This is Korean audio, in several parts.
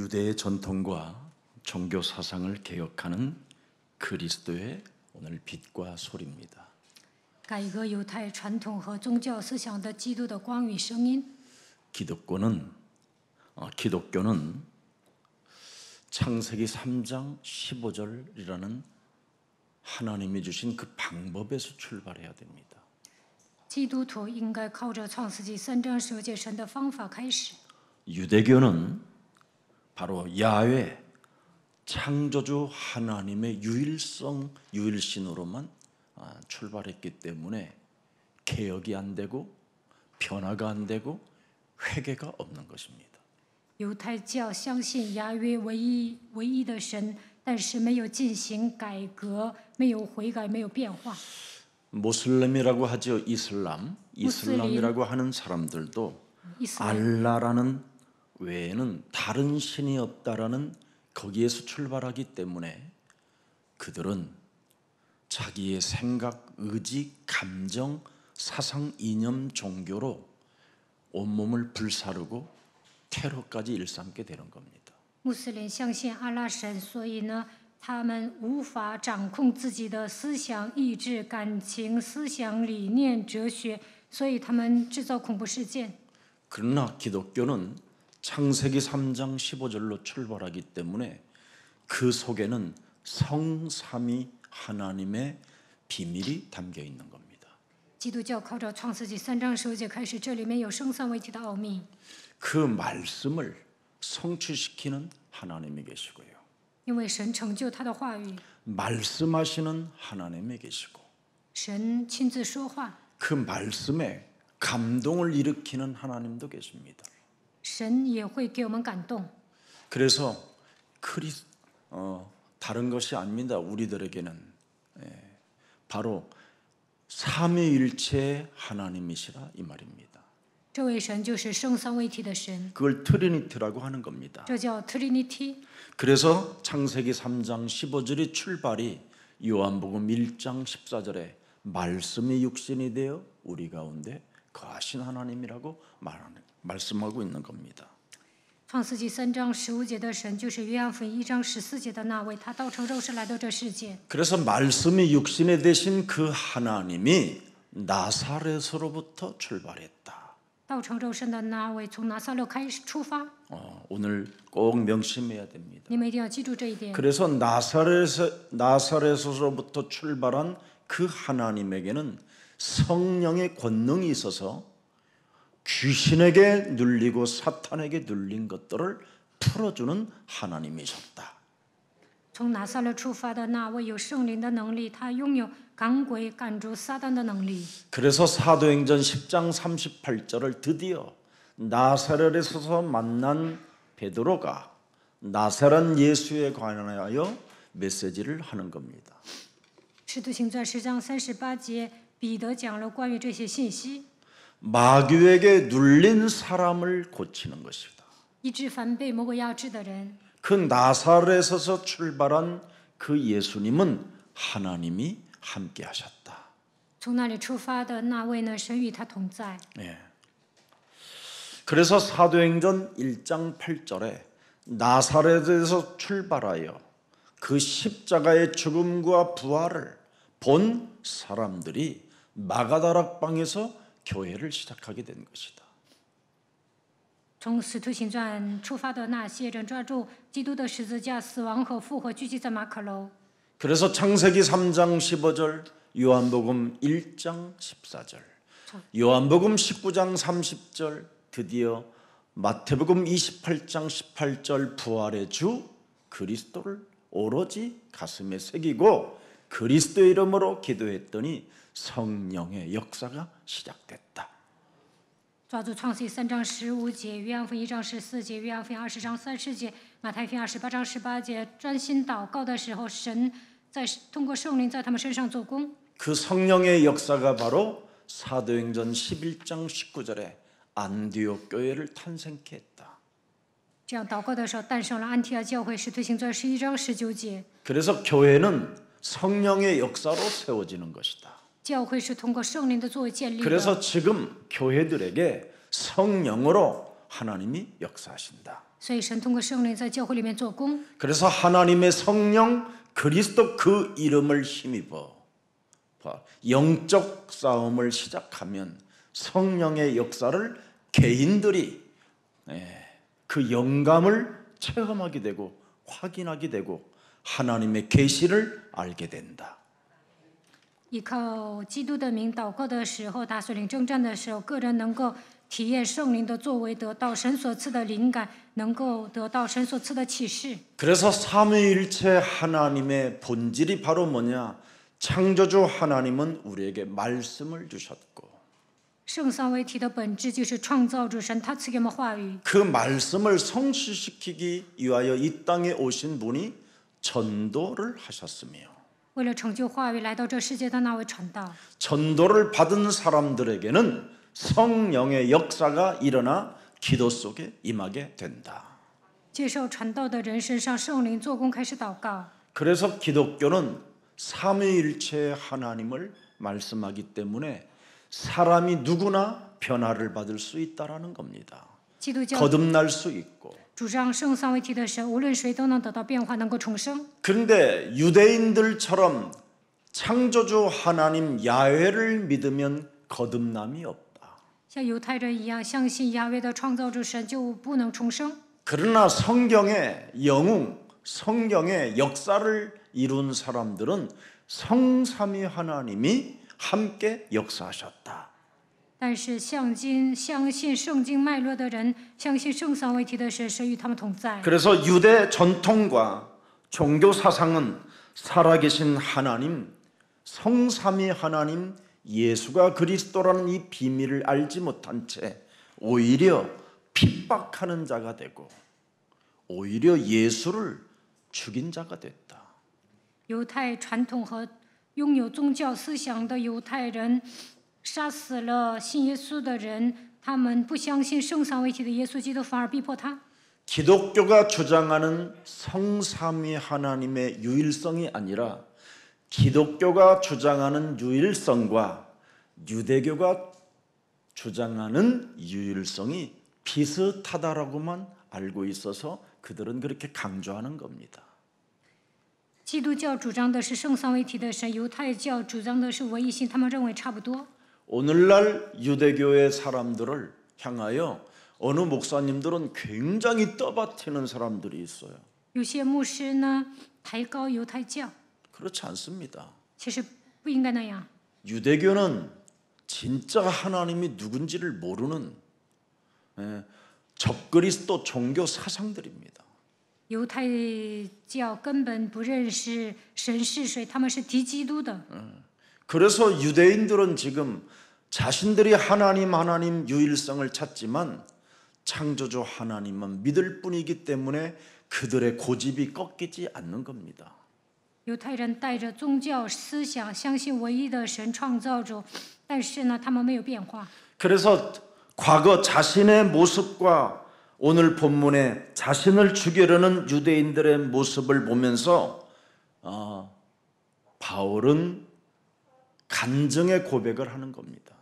유대의 전통과 종교 사상을 개혁하는 그리스도의 오늘 빛과 소리입니다. 改革犹太传统和宗教思想的基督的光与声音。 기독교는 창세기 3장 15절이라는 하나님이 주신 그 방법에서 출발해야 됩니다. 基督徒应该靠着创世纪3章15节神的方法开始。 유대교는 바로 야훼 창조주 하나님의 유일신으로만 출발했기 때문에 개혁이 안 되고 변화가 안 되고 회개가 없는 것입니다. 犹太教相信亚约唯一的神，但是没有进行改革，没有悔改，没有变化。 모슬렘이라고 하죠. 이슬람이라고 하는 사람들도 알라라는 외에는 다른 신이 없다라는 거기에서 출발하기 때문에 그들은 자기의 생각, 의지, 감정, 사상, 이념, 종교로 온몸을 불사르고 테러까지 일삼게 되는 겁니다. 穆斯林相信阿拉神，所以呢，他们无法掌控自己的思想、意志、感情、思想、理念、哲学，所以他们制造恐怖事件。 그러나 기독교는 창세기 3장 15절로 출발하기 때문에 그 속에는 성삼위 하나님의 비밀이 담겨 있는 겁니다. 基督教靠着创世纪3章15节开始，这里面有生三位一体的奥秘。 그 말씀을 성취시키는 하나님이 계시고요. 因为神成就他的话语， 말씀하시는 하나님이 계시고 神亲自说话， 그 말씀에 감동을 일으키는 하나님도 계십니다. 神也会给我们感动。 그래서 다른 것이 아닙니다. 우리들에게는 바로 삼위일체의 하나님이시라 이 말입니다. 这位神就是生三位一体的神， 그걸 트리니티라고 하는 겁니다. 这叫 Trinity。 그래서 창세기 3장 15절의 출발이 요한복음 1장 14절에 말씀이 육신이 되어 우리 가운데 거하신 하나님이라고 말씀하고 있는 겁니다. 创世纪3章15节的神，就是约翰福音1章14节的那位，他道成肉身来到这世界。 그래서 말씀이 육신이 되신 그 하나님이 나사렛으로부터 출발했다. 道成肉身的那位从拿撒勒开始出发， 오늘 꼭 명심해야 됩니다. 你们一定要记住这一点。 그래서 나사렛으로부터 출발한 그 하나님에게는 성령의 권능이 있어서 귀신에게 눌리고 사탄에게 눌린 것들을 풀어주는 하나님이셨다. 从拿撒勒出发的那位有圣灵的能力，他拥有赶鬼赶逐撒旦的能力。 그래서 사도행전 10장 38절을 드디어 나사렛에서 만난 베드로가 나사렛 예수에 관하여 메시지를 하는 겁니다. 使徒行传10章38节，彼得讲了关于这些信息， 마귀에게 눌린 사람을 고치는 것이다. 医治凡被魔鬼压制的人。 그 나사렛에서 출발한 그 예수님은 하나님이 함께 하셨다. 从那里出发的那位呢，神与他同在。 그래서 사도행전 1장 8절에 나사렛에서 출발하여 그 십자가의 죽음과 부활을 본 사람들이 마가다락방에서 교회를 시작하게 된 것이다. 从使徒行传出发的那些人，抓住基督的十字架、死亡和复活，聚集在马可楼。 그래서 창세기 3장 15절, 요한복음 1장 14절, 요한복음 19장 30절, 드디어 마태복음 28장 18절 부활의 주 그리스도를 오로지 가슴에 새기고 그리스도의 이름으로 기도했더니 성령의 역사가 시작됐다. 抓住创世记3章15节、约翰福音1章14节、约翰福音20章30节、马太福音28章18节，专心祷告的时候，神通过圣灵在他们身上做工。 그 성령의 역사가 바로 사도행전 11장 19절에 안디옥 교회를 탄생케 했다. 这样祷告的时候，诞生了安提阿教会。使徒行传11章19节， 그래서 교회는 성령의 역사로 세워지는 것이다. 教会是通过圣灵的作为建立的。 그래서 지금 교회들에게 성령으로 하나님이 역사하신다. 所以神通过圣灵在教会里面做工。 그래서 하나님의 성령 그리스도 그 이름을 힘입어 영적 싸움을 시작하면 성령의 역사를 개인들이 그 영감을 체험하게 되고 확인하게 되고 하나님의 계시를 알게 된다. 依靠基督的名祷告的时候，打属灵征战的时候，个人能够体验圣灵的作为，得到神所赐的灵感，能够得到神所赐的启示。 그래서 삼위일체 하나님의 본질이 바로 뭐냐? 창조주 하나님은 우리에게 말씀을 주셨고 圣三位一体的本质就是创造主神，他赐给我们话语。 그 말씀을 성취시키기 위하여 이 땅에 오신 분이 전도를 하셨으며 为了成就话语，来到这世界的那位传道， 전도를 받은 사람들에게는 성령의 역사가 일어나 기도 속에 임하게 된다. 接受传道的人身上圣灵做工，开始祷告。 그래서 기독교는 삼위일체 하나님을 말씀하기 때문에 사람이 누구나 변화를 받을 수 있다라는 겁니다. 基督教 거듭날 수 있고. 主张圣三位一体的神，无论谁都能得到变化，能够重生。 그런데 유대인들처럼 창조주 하나님 야훼를 믿으면 거듭남이 없다. 像犹太人一样，相信亚威的创造主神，就不能重生。 그러나 성경의 영웅, 성경의 역사를 이룬 사람들은 성삼위 하나님이 함께 역사하셨다. 但是相信圣经脉络的人，相信圣三位一体的神，神与他们同在。 그래서 유대 전통과 종교 사상은 살아계신 하나님, 성삼위 하나님, 예수가 그리스도라는 이 비밀을 알지 못한 채 오히려 핍박하는 자가 되고 오히려 예수를 죽인 자가 됐다. 犹太传统和拥有宗教思想的犹太人，杀死了信耶稣的人，他们不相信圣三位一体的耶稣基督，反而逼迫他。 기독교가 주장하는 성삼위 하나님의 유일성이 아니라 기독교가 주장하는 유일성과 유대교가 주장하는 유일성이 비슷하다라고만 알고 있어서 그들은 그렇게 강조하는 겁니다. 基督教主张的是圣三位一体的神，犹太教主张的是唯一性，他们认为差不多。 오늘날 유대교의 사람들을 향하여 어느 목사님들은 굉장히 떠받치는 사람들이 있어요. 有些牧师呢抬高犹太教， 그렇지 않습니다. 其实不应该那样。 유대교는 진짜 하나님이 누군지를 모르는 적그리스도 종교 사상들입니다. 犹太教根本不认识神是谁，他们是敌基督的。 그래서 유대인들은 지금 자신들이 하나님 유일성을 찾지만 창조주 하나님만 믿을 뿐이기 때문에 그들의 고집이 꺾이지 않는 겁니다. 犹太人带着宗教思想，相信唯一的神创造主，但是呢，他们没有变化。 그래서 과거 자신의 모습과 오늘 본문에 자신을 죽이려는 유대인들의 모습을 보면서 바울은 간증의 고백을 하는 겁니다.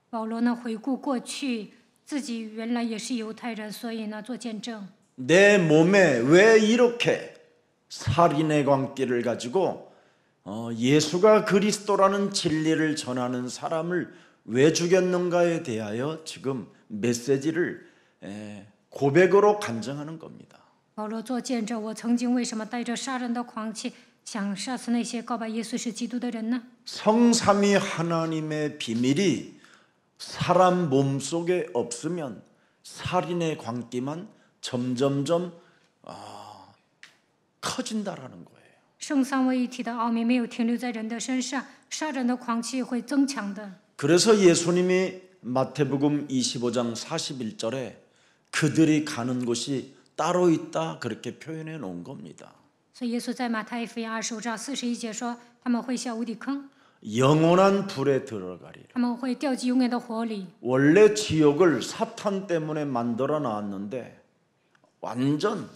保罗呢回顾过去，自己原来也是犹太人，所以呢做见证。 내 몸에 왜 이렇게 살인의 광기를 가지고 예수가 그리스도라는 진리를 전하는 사람을 왜 죽였는가에 대하여 지금 메시지를 고백으로 간증하는 겁니다. 保罗做见证，我曾经为什么带着杀人的狂气，想杀死那些告白耶稣是基督的人呢？ 성삼위 하나님의 비밀이 사람 몸속에 없으면 살인의 광기만 점점점 커진다라는 거예요. 圣三位一体的奥秘没有停留在人的身上，杀人的狂气会增强的。 그래서 예수님이 마태복음 25장 41절에 그들이 가는 곳이 따로 있다 그렇게 표현해 놓은 겁니다. 所以耶稣在马太福音25章41节说，他们会下无底坑， 영원한 불에 들어가리라. 他们会掉进永远的火里。 원래 지옥을 사탄 때문에 만들어 놨는데 완전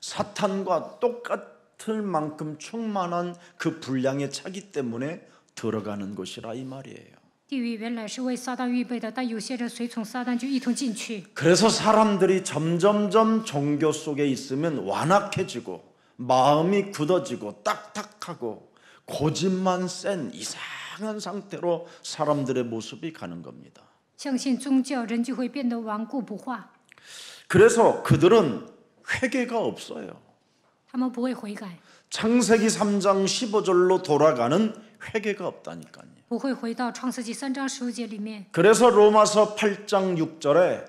사탄과 똑같을 만큼 충만한 그 분량의 차기 때문에 들어가는 것이라 이 말이에요. 地狱原来是为撒旦预备的，但有些人随从撒旦就一同进去。 그래서 사람들이 점점점 종교 속에 있으면 완악해지고 마음이 굳어지고 딱딱하고 고집만 센 이상한 상태로 사람들의 모습이 가는 겁니다. 相信宗教，人就会变得顽固不化， 그래서 그들은 회개가 없어요. 他们不会悔改， 창세기 3장 15절로 돌아가는 회개가 없다니까요. 不会回到创世纪3章15节里面。 그래서 로마서 8장 6절에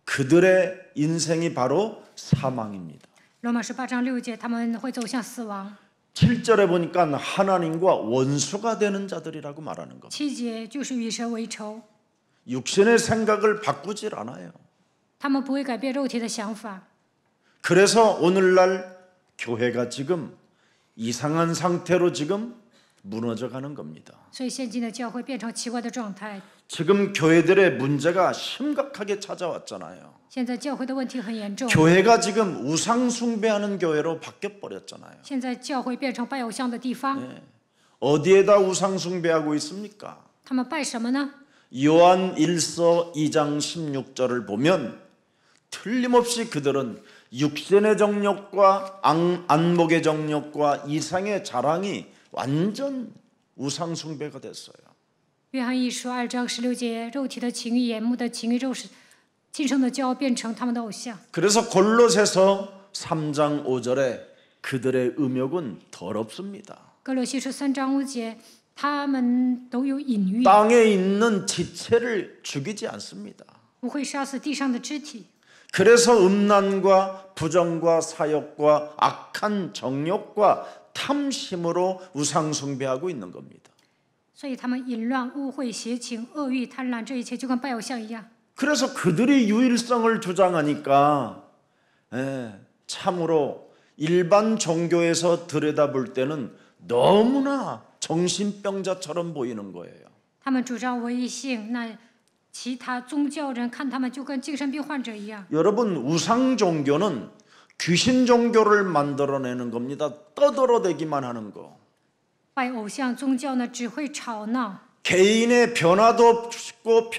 그들의 인생이 바로 사망입니다. 罗马书8章6节，他们会走向死亡。 7절에 보니까 하나님과 원수가 되는 자들이라고 말하는 겁니다. 7节就是与神为仇， 육신의 생각을 바꾸질 않아요. 他们不会改变肉体的想法。 그래서 오늘날 교회가 지금 이상한 상태로 지금 무너져 가는 겁니다. 所以现今的教会变成奇怪的状态。 지금 교회들의 문제가 심각하게 찾아왔잖아요. 现在教会的问题很严重， 교회가 지금 우상 숭배하는 교회로 바뀌어 버렸잖아요. 现在教会变成拜偶像的地方。 어디에다 우상 숭배하고 있습니까? 他们拜什么呢？ 요한 1서 2장 16절을 보면 틀림없이 그들은 육신의 정욕과 안목의 정욕과 이상의 자랑이 완전 우상 숭배가 됐어요. 约翰一书2章16节，肉体的情欲、眼目的情欲、肉是今生的骄傲，变成他们的偶像。 그래서 골로새서 3장 5절에 그들의 음욕은 더럽습니다. 哥罗西书3章5节，他们都有隐欲， 땅에 있는 지체를 죽이지 않습니다. 不会杀死地上的肢体。 그래서 음란과 부정과 사욕과 악한 정욕과 탐심으로 우상 숭배하고 있는 겁니다. 所以他们淫乱、污秽、邪情、恶欲、贪婪，这一切就跟拜偶像一样。 그래서 그들이 유일성을 주장하니까 참으로 일반 종교에서 들여다볼 때는 너무나 정신병자처럼 보이는 거예요. 他们主张唯一性，那其他宗教人看他们就跟精神病患者一样。 여러분 우상 종교는 귀신 종교를 만들어내는 겁니다. 떠들어대기만 하는 거. 拜偶像宗教呢，只会吵闹， 개인의 변화도 없고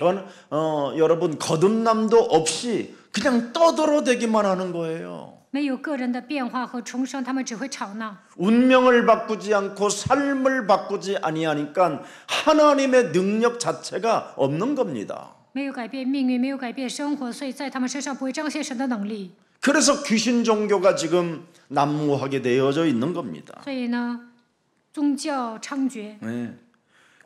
여러분 거듭남도 없이 그냥 떠들어대기만 하는 거예요. 没有个人的变化和重生，他们只会吵闹。 운명을 바꾸지 않고 삶을 바꾸지 아니하니까 하나님의 능력 자체가 없는 겁니다. 没有改变命运，没有改变生活，所以在他们身上不会彰显神的能力。 그래서 귀신 종교가 지금 난무하게 되어져 있는 겁니다. 所以呢，宗教猖獗，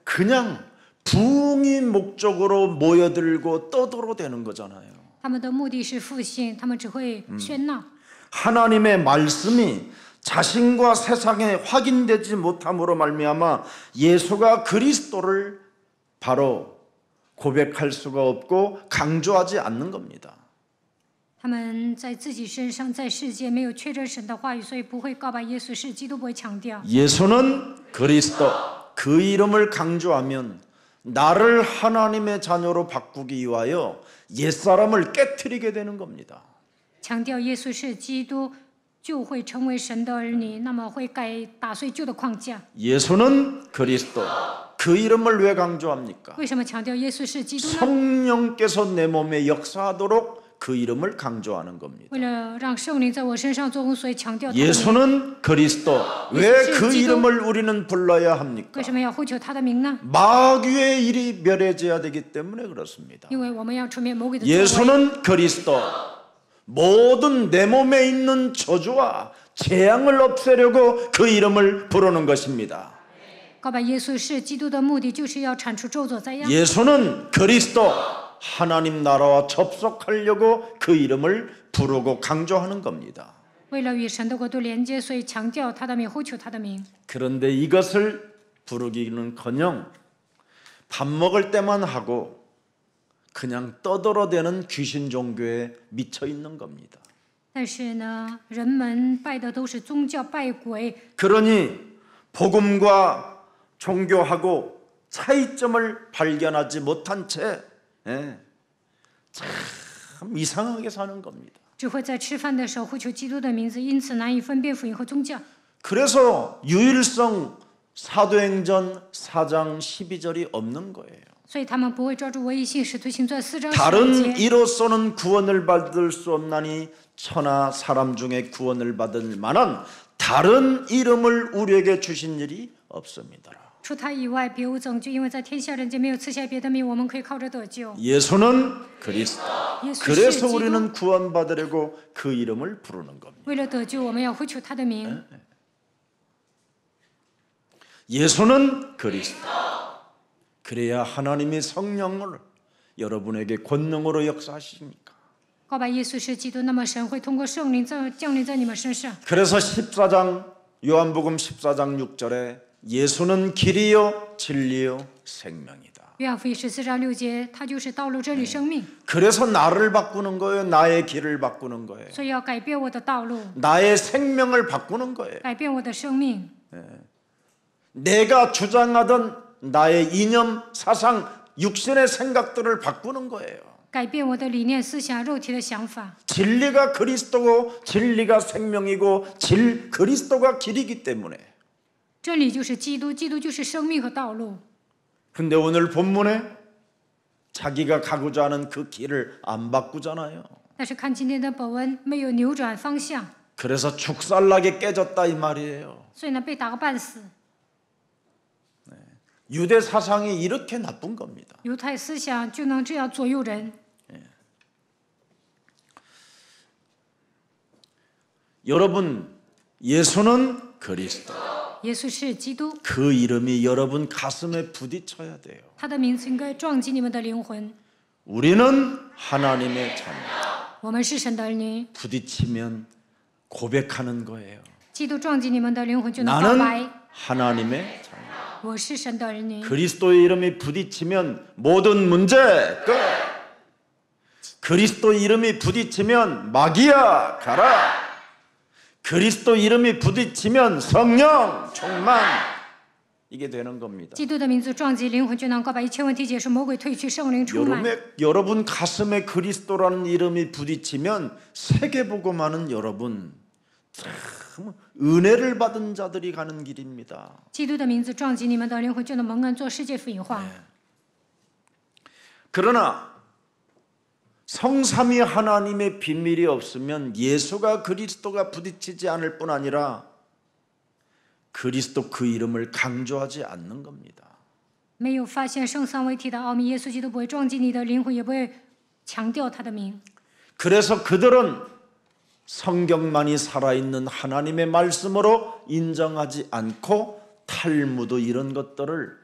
그냥 부흥이 목적으로 모여들고 떠들어대는 거잖아요. 他们的目的是复兴，他们只会喧闹。 하나님의 말씀이 자신과 세상에 확인되지 못함으로 말미암아 예수가 그리스도를 바로 고백할 수가 없고 강조하지 않는 겁니다. 他们在自己身上，在世界没有确认神的话语，所以不会告白耶稣是基督，不会强调。 예수는 그리스도 그 이름을 강조하면 나를 하나님의 자녀로 바꾸기 위하여 옛사람을 깨트리게 되는 겁니다. 强调耶稣是基督，就会成为神的儿女，那么会打碎旧的框架。 예수는 그리스도 그 이름을 왜 강조합니까? 为什么强调耶稣是基督呢？ 성령께서 내 몸에 역사하도록 그 이름을 강조하는 겁니다. 为了让圣灵在我身上作工，所以强调他的名。 예수는 그리스도 왜 그 이름을 우리는 불러야 합니까? 为什么要呼求他的名呢？ 마귀의 일이 멸해져야 되기 때문에 그렇습니다. 因为我们要出灭魔鬼的作为。 예수는 그리스도 모든 내 몸에 있는 저주와 재앙을 없애려고 그 이름을 부르는 것입니다. 告白耶稣是基督的目的，就是要铲除咒诅灾殃。 예수는 그리스도 하나님 나라와 접속하려고 그 이름을 부르고 강조하는 겁니다. 为了与神的国度连接，所以强调他的名，呼求他的名。 그런데 이것을 부르기는커녕 밥 먹을 때만 하고 그냥 떠들어대는 귀신 종교에 미쳐 있는 겁니다. 但是呢，人们拜的都是宗教拜鬼， 그러니 복음과 종교하고 차이점을 발견하지 못한 채 참 이상하게 사는 겁니다. 只会在吃饭的时候呼求基督的名字，因此难以分辨福音和宗教。 그래서 유일성 사도행전 4장 12절이 없는 거예요. 所以他们不会抓住唯一性使徒行传4章 다른 12节。 이로서는 구원을 받을 수 없나니 천하 사람 중에 구원을 받을 만한 다른 이름을 우리에게 주신 일이 없습니다. 除他以外，别无总据，因为在天下人间没有赐下别的名，我们可以靠着得救。 예수는 그리스도. 耶稣是 그래서 基督， 우리는 구원받으려고 그 이름을 부르는 겁니다. 为了得救，我们要呼求他的名。 예수는 그리스도. 그래야 하나님이 성령을 여러분에게 권능으로 역사하십니까? 告白耶稣是基督，那么神会通过圣灵降临在你们身上。 그래서 14장 요한복음 14장 6절에 예수는 길이요 진리요 생명이다. 约翰福音14章6节，他就是道路、真理、生命， 그래서 나를 바꾸는 거예요. 나의 길을 바꾸는 거예요. 所以要改变我的道路， 나의 생명을 바꾸는 거예요. 改变我的生命。 내가 주장하던 나의 이념, 사상, 육신의 생각들을 바꾸는 거예요. 改变我的理念、思想、肉体的想法。 진리가 그리스도고 진리가 생명이고 그리스도가 길이기 때문에. 真理就是基督，基督就是生命和道路。 근데 오늘 본문에 자기가 가고자 하는 그 길을 안 바꾸잖아요. 但是看今天的本文，没有扭转方向， 그래서 축살나게 깨졌다 이 말이에요. 所以呢被打个半死。 유대 사상이 이렇게 나쁜 겁니다. 犹太思想就能这样左右人。 여러분, 예수는 그리스도. 耶稣是基督， 그 이름이 여러분 가슴에 부딪혀야 돼요. 他的名字应该撞击你们的灵魂。 우리는 하나님의 자녀. 我们是神的儿女， 부딪히면 고백하는 거예요. 基督撞击你们的灵魂就能告 나는 白， 하나님의 자녀. 我是神的儿女。 그리스도의 이름이 부딪히면 모든 문제 끝. 그리스도 이름이 부딪히면 마귀야 가라. 그리스도 이름이 부딪히면 성령 충만. 이게 되는 겁니다. 基督的名字撞击灵魂就能告白一切问题解释，魔鬼退去，圣灵充满。 여러분 가슴에 그리스도라는 이름이 부딪히면 세계복음하는 여러분 참 은혜를 받은 자들이 가는 길입니다. 基督的名字撞击你们的灵魂，就能蒙恩做世界福音化。 그러나 성삼위 하나님의 비밀이 없으면 예수가 그리스도가 부딪히지 않을 뿐 아니라 그리스도 그 이름을 강조하지 않는 겁니다. 没有发现圣三位一体的奥秘，耶稣基督不会撞击你的灵魂，也不会强调他的名。 그래서 그들은 성경만이 살아있는 하나님의 말씀으로 인정하지 않고 탈무드 이런 것들을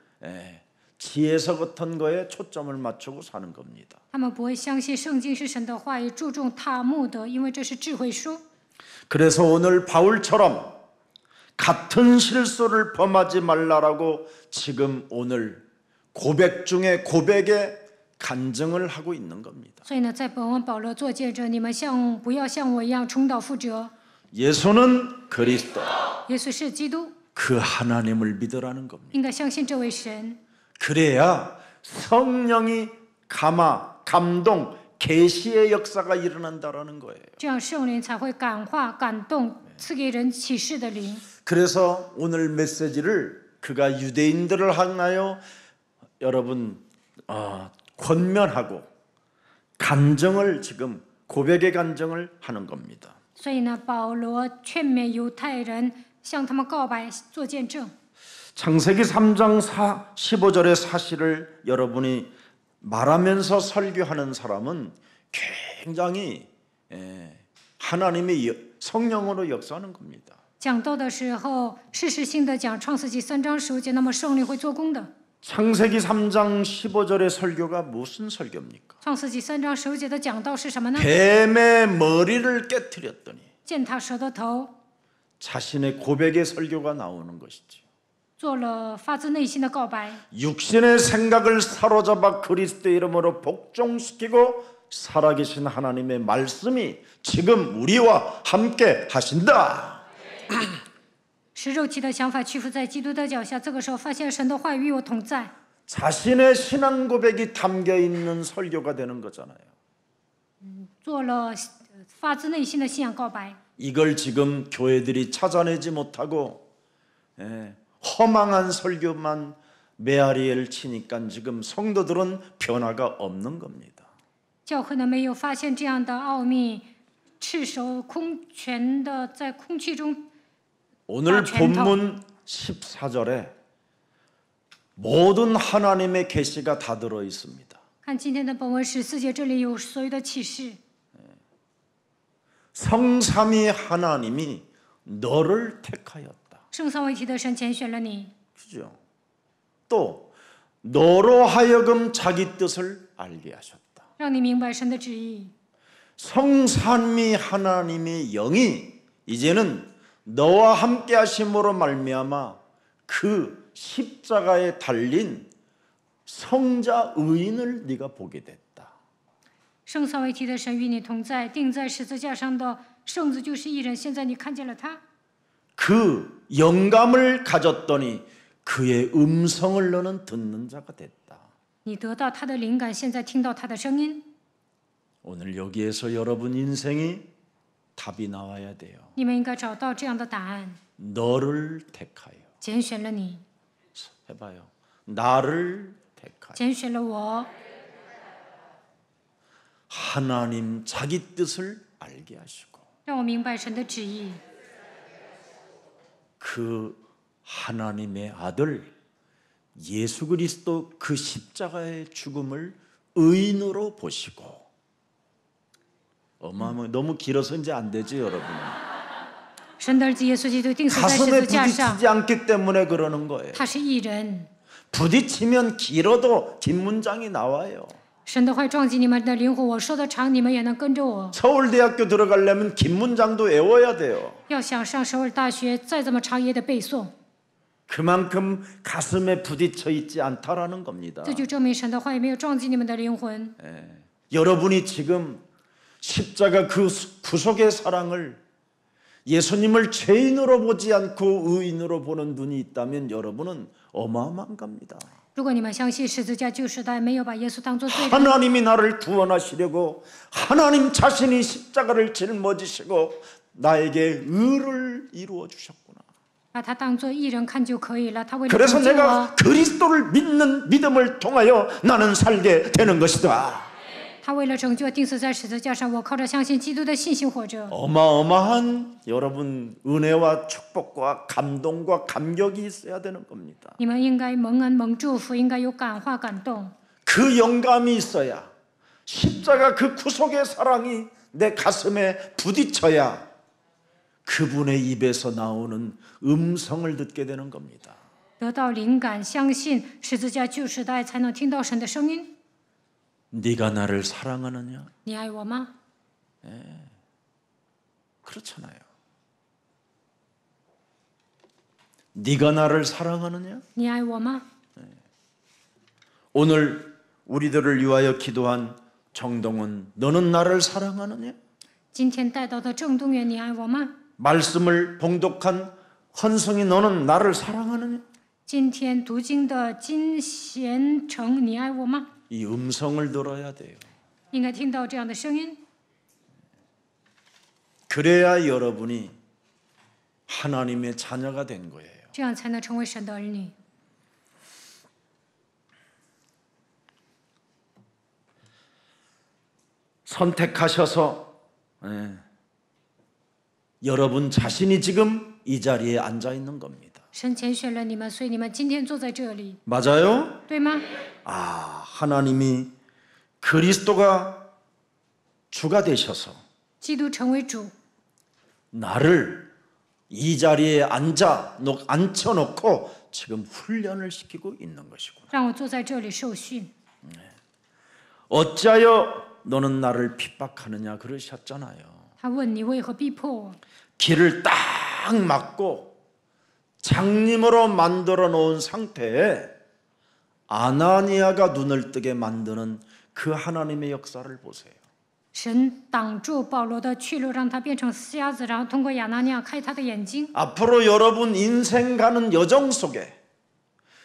지혜서 같은 거에 초점을 맞추고 사는 겁니다. 他们不会相信圣经是神的话语，注重塔木德，因为这是智慧书。 그래서 오늘 바울처럼 같은 실수를 범하지 말라라고 지금 오늘 고백 중에 고백에 간증을 하고 있는 겁니다. 所以呢，在本文保罗做见证，你们不要像我一样重蹈覆辙。 예수는 그리스도. 耶稣是基督， 그 하나님을 믿으라는 겁니다. 应该相信这位神。 그래야 성령이 감동, 계시의 역사가 일어난다라는 거예요. 这样圣灵才会感化、感动，赐给人启示的灵。 그래서 오늘 메시지를 그가 유대인들을 향하여 여러분 권면하고 간증을 지금 고백의 간증을 하는 겁니다. 所以呢，保罗劝勉犹太人向他们告白、做见证。 창세기 3장 15절의 사실을 여러분이 말하면서 설교하는 사람은 굉장히 하나님의 성령으로 역사하는 겁니다. 讲道的时候，事实性的讲创世纪3章15节，那么圣灵会做工的。 창세기 3장 15절의 설교가 무슨 설교입니까? 创世纪3章15节的讲道是什么呢？ 뱀의 머리를 깨뜨렸더니 践踏蛇的头， 자신의 고백의 설교가 나오는 것이죠. 做了发自内心的告白。 육신의 생각을 사로잡아 그리스도 이름으로 복종시키고 살아계신 하나님의 말씀이 지금 우리와 함께 하신다. 使肉体的想法屈服在基督的脚下，这个时候发现神的话语与我同在， 자신의 신앙 고백이 담겨 있는 설교가 되는 거잖아요. 做了发自内心的信仰告白。 이걸 지금 교회들이 찾아내지 못하고 허망한 설교만 메아리를 치니까 지금 성도들은 변화가 없는 겁니다. 教会呢没有发现这样的奥秘，赤手空拳的在空气中 오늘拳头。 본문 14절에 모든 하나님의 계시가 다 들어 있습니다. 看今天的本文14节，这里有所有的启示。 성삼위 하나님이 너를 택하였다. 圣三位一体的神拣选了你， 그죠? 또 너로 하여금 자기 뜻을 알게 하셨다. 让你明白神的旨意。 성삼위 하나님의 영이 이제는 너와 함께 하심으로 말미암아 그 십자가에 달린 성자 의인을 네가 보게 됐다. 圣三位一体的神与你同在，钉在十字架上的圣子就是义人。现在你看见了他， 그 영감을 가졌더니 그의 음성을 너는 듣는 자가 됐다. 你得到他的灵感，现在听到他的声音。 오늘 여기에서 여러분 인생이 답이 나와야 돼요. 你们应该找到这样的答案。 너를 택하여. 拣选了你， 해봐요. 나를 택하여. 拣选了我， 하나님 자기 뜻을 알게 하시고 让我明白神的旨意。 그 하나님의 아들 예수 그리스도 그 십자가의 죽음을 의인으로 보시고 어마어마 너무 길어서 이제 안 되죠, 여러분. 神的儿子耶稣基督钉死在十 가슴에 字架上， 부딪히지 않기 때문에 그러는 거예요. 他是义人。 부딪히면 길어도 긴 문장이 나와요. 神的话撞击你们的灵魂，我说的长，你们也能跟着我。 서울대학교 들어가려면 긴 문장도 외워야 돼요. 要想上首尔大学，再怎么长也得背诵。 그만큼 가슴에 부딪혀 있지 않다라는 겁니다. 这就证明神的话也没有撞击你们的灵魂。 여러분이 지금 십자가 그 구속의 사랑을 예수님을 죄인으로 보지 않고 의인으로 보는 눈이 있다면 여러분은 어마어마한 겁니다. 如果你们相信十字架救世代，没有把耶稣当作罪人， 하나님이 나를 구원하시려고 하나님 자신이 십자가를 짊어지시고 나에게 의를 이루어 주셨구나. 把他当作义人看就可以了。他为了 그래서 拯救我， 내가 그리스도를 믿는 믿음을 통하여 나는 살게 되는 것이다. 他为了拯救钉死在十字架上，我靠着相信基督的信心活着。 어마어마한 여러분 은혜와 축복과 감동과 감격이 있어야 되는 겁니다. 你们应该蒙恩蒙祝福，应该有感化感动。 그 영감이 있어야 십자가 그 구속의 사랑이 내 가슴에 부딪혀야 그분의 입에서 나오는 음성을 듣게 되는 겁니다. 得到灵感，相信十字架救世代，才能听到神的声音。 네가 나를 사랑하느냐? 你爱我吗？ 그렇잖아요. 네가 나를 사랑하느냐? 你爱我吗？ 오늘 우리들을 위하여 기도한 정동은 너는 나를 사랑하느냐? 今天带到的郑东元，你爱我吗？ 말씀을 봉독한 헌성이 너는 나를 사랑하느냐? 今天读经的金贤成，你爱我吗？ 이 음성을 들어야 돼요. 应该听到这样的声音， 그래야 여러분이 하나님의 자녀가 된 거예요. 这样才能成为神的儿女。 선택하셔서 여러분 자신이 지금 이 자리에 앉아 있는 겁니다. 神拣选了你们，所以你们今天坐在这里， 맞아요? 对吗？ 아, 하나님이 그리스도가 주가 되셔서 基督成为主， 나를 이 자리에 앉혀놓고 지금 훈련을 시키고 있는 것이구나. 让我坐在这里受训。 어찌하여 너는 나를 핍박하느냐 그러셨잖아요. 他问你为何逼迫我？ 길을 딱 막고 장님으로 만들어 놓은 상태에 아나니아가 눈을 뜨게 만드는 그 하나님의 역사를 보세요. 神挡住保罗的去路，让他变成瞎子，然后通过亚拿尼亚开他的眼睛。 앞으로 여러분 인생 가는 여정 속에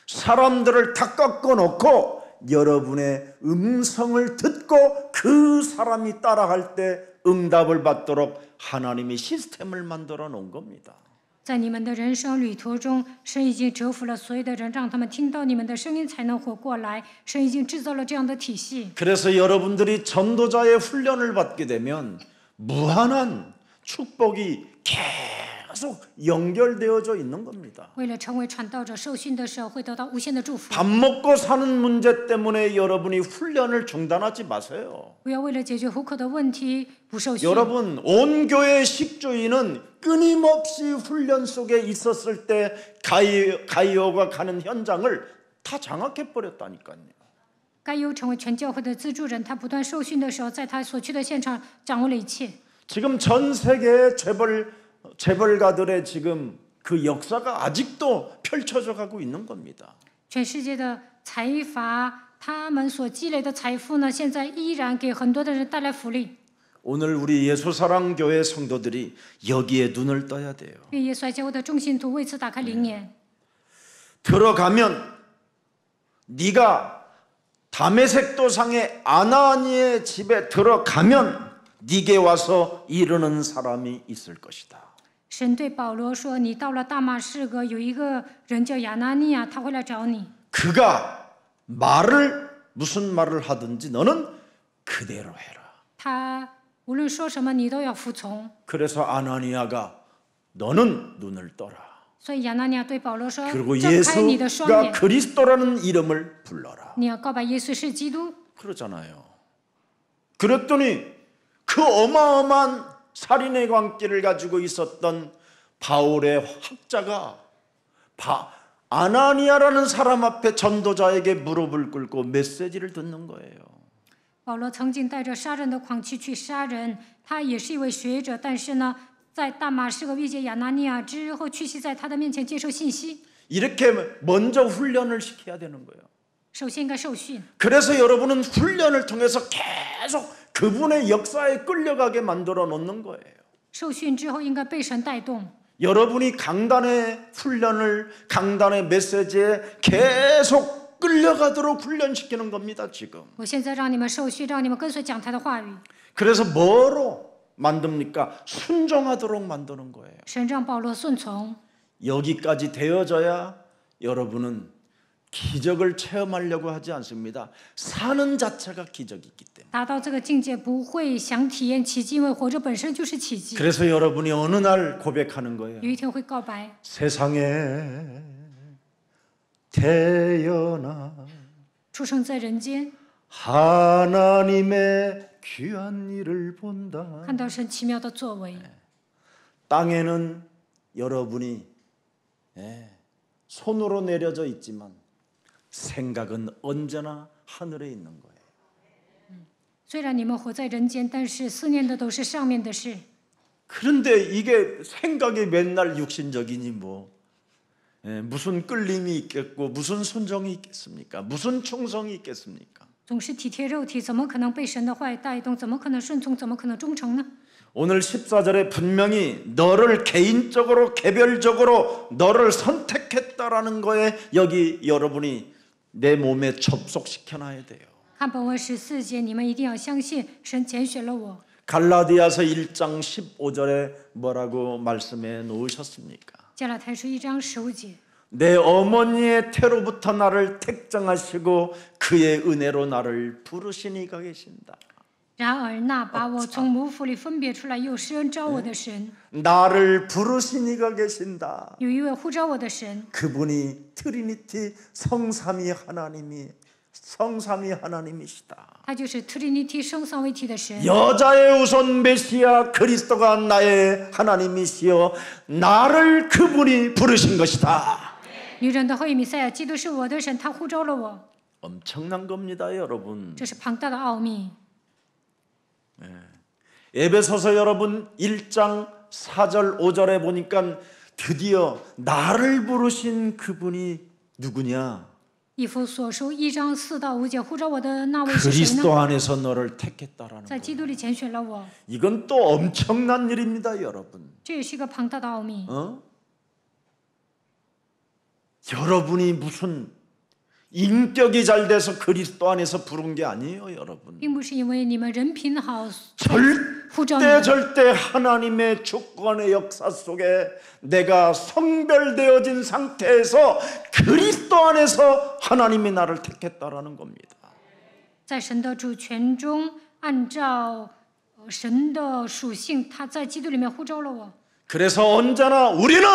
사람들을 다 꺾어놓고 여러분의 음성을 듣고 그 사람이 따라갈 때 응답을 받도록 하나님이 시스템을 만들어 놓은 겁니다. 在你们的人生旅途中，神已经折服了所有的人，让他们听到你们的声音才能活过来。神已经制造了这样的体系。 그래서 여러분들이 전도자의 훈련을 받게 되면 무한한 축복이 계속 연결되어져 있는 겁니다. 为了成为传道者，受训的时候会得到无限的祝福。 밥 먹고 사는 문제 때문에 여러분이 훈련을 중단하지 마세요. 不要为了解决糊口的问题不受训。 여러분, 온 교회 식주인은 끊임없이 훈련 속에 있었을 때 가이오가 가는 현장을 다 장악해 버렸다니까요. 该优成为全教会的资助人，他不断受训的时候，在他所去的现场掌握了一切。 지금 전 세계의 재벌가들의 지금 그 역사가 아직도 펼쳐져 가고 있는 겁니다. 全世界的财阀，他们所积累的财富呢，现在依然给很多的人带来福利。 오늘 우리 예수사랑교회 성도들이 여기에 눈을 떠야 돼요. 愿耶稣爱教会的众信徒为此打开灵眼。 들어가면 네가 다메섹 도상의 아나니의 집에 들어가면 네게 와서 이르는 사람이 있을 것이다. 神对保罗说：“你到了大马士革，有一个人叫亚拿尼亚，他会来找你。 그가 무슨 말을 하든지 너는 그대로 해라. 他无论说什么，你都要服从。 그래서 아나니아가 너는 눈을 떠라. 所以亚拿尼亚对保罗说： 그리고 睁开你的双 예수가 眼， 그리스도라는 이름을 불러라. 你要告白耶稣是基督。 그러잖아요. 그랬더니 그 어마어마한 살인의 광기를 가지고 있었던 바울의 학자가 아나니아라는 사람 앞에 전도자에게 무릎을 꿇고 메시지를 듣는 거예요. 保罗曾经带着杀人的狂气去杀人，他也是一位学者，但是呢，在大马士革遇见亚拿尼亚之后，屈膝在他的面前接受信息。 이렇게 먼저 훈련을 시켜야 되는 거예요. 首先应该受训， 그래서 여러분은 훈련을 통해서 계속 그분의 역사에 끌려가게 만들어 놓는 거예요. 受训之后应该被神带动。 여러분이 강단의 훈련을 강단의 메시지에 계속 끌려가도록 훈련시키는 겁니다. 지금. 我现在让你们受训，让你们跟随讲台的话语。 그래서 뭐로 만듭니까? 순종하도록 만드는 거예요. 神让保罗顺从， 여기까지 되어져야 여러분은 기적을 체험하려고 하지 않습니다. 사는 자체가 기적이기 때문에. 达到这个境界不会想体验奇迹，因为活着本身就是奇迹。 그래서 여러분이 어느 날 고백하는 거예요. 有一天会告白， 세상에 태어나 出生在人间， 하나님의 귀한 일을 본다. 看到神奇妙的作为。 땅에는 여러분이 손으로 내려져 있지만 생각은 언제나 하늘에 있는 거예요. 虽然你们活在人间，但是思念的都是上面的事。 그런데 이게 생각이 맨날 육신적이니 무슨 끌림이 있겠고 무슨 순종이 있겠습니까? 무슨 충성이 있겠습니까? 总是体贴肉体，怎么可能被神的话语带动？怎么可能顺从？怎么可能忠诚呢？ 오늘 14절에 분명히 너를 개인적으로 개별적으로 너를 선택했다라는 거에 여기 여러분이 내 몸에 접속시켜 놔야 돼요. 看本文14节，你们一定要相信神拣选了我。 갈라디아서 1장 15절에 뭐라고 말씀해 놓으셨습니까? 加拉太书1章15节， 내 어머니의 태로부터 나를 택정하시고 그의 은혜로 나를 부르시니가 계신다. 然而那把我从母腹里分别出来又施恩召我的神， 나를 부르시니가 계신다. 有一位呼召我的神， 그분이 트리니티 성삼위 하나님이시다. 他就是 Trinity 生三位一体的神。 여자의 우선 메시아 그리스도가 나의 하나님이시여 나를 그분이 부르신 것이다. 女人的后裔弥赛亚，基督是我的神，他呼召了我， 엄청난 겁니다, 여러분. 这是庞大的奥秘。 에베소서 여러분 1장 4절 5절에 보니까 드디어 나를 부르신 그분이 누구냐? 以弗所书1章4到5节，呼召我的那位是谁 그리스도 呢？ 안에서 너를 택했다라는 在 거예요. 基督里拣选了我， 이건 또 엄청난 일입니다, 여러분. 这也是一个庞大的奥秘。 여러분이 무슨 인격이 잘 돼서 그리스도 안에서 부른 게 아니에요, 여러분. 并不是因为你们人品好呼召你们， 절대 하나님의 주권의 역사 속에 내가 성별되어진 상태에서 그리스도 안에서 하나님이 나를 택했다라는 겁니다. 在神的主权中，按照神的属性，他在基督里面呼召了我。 그래서 언제나 우리는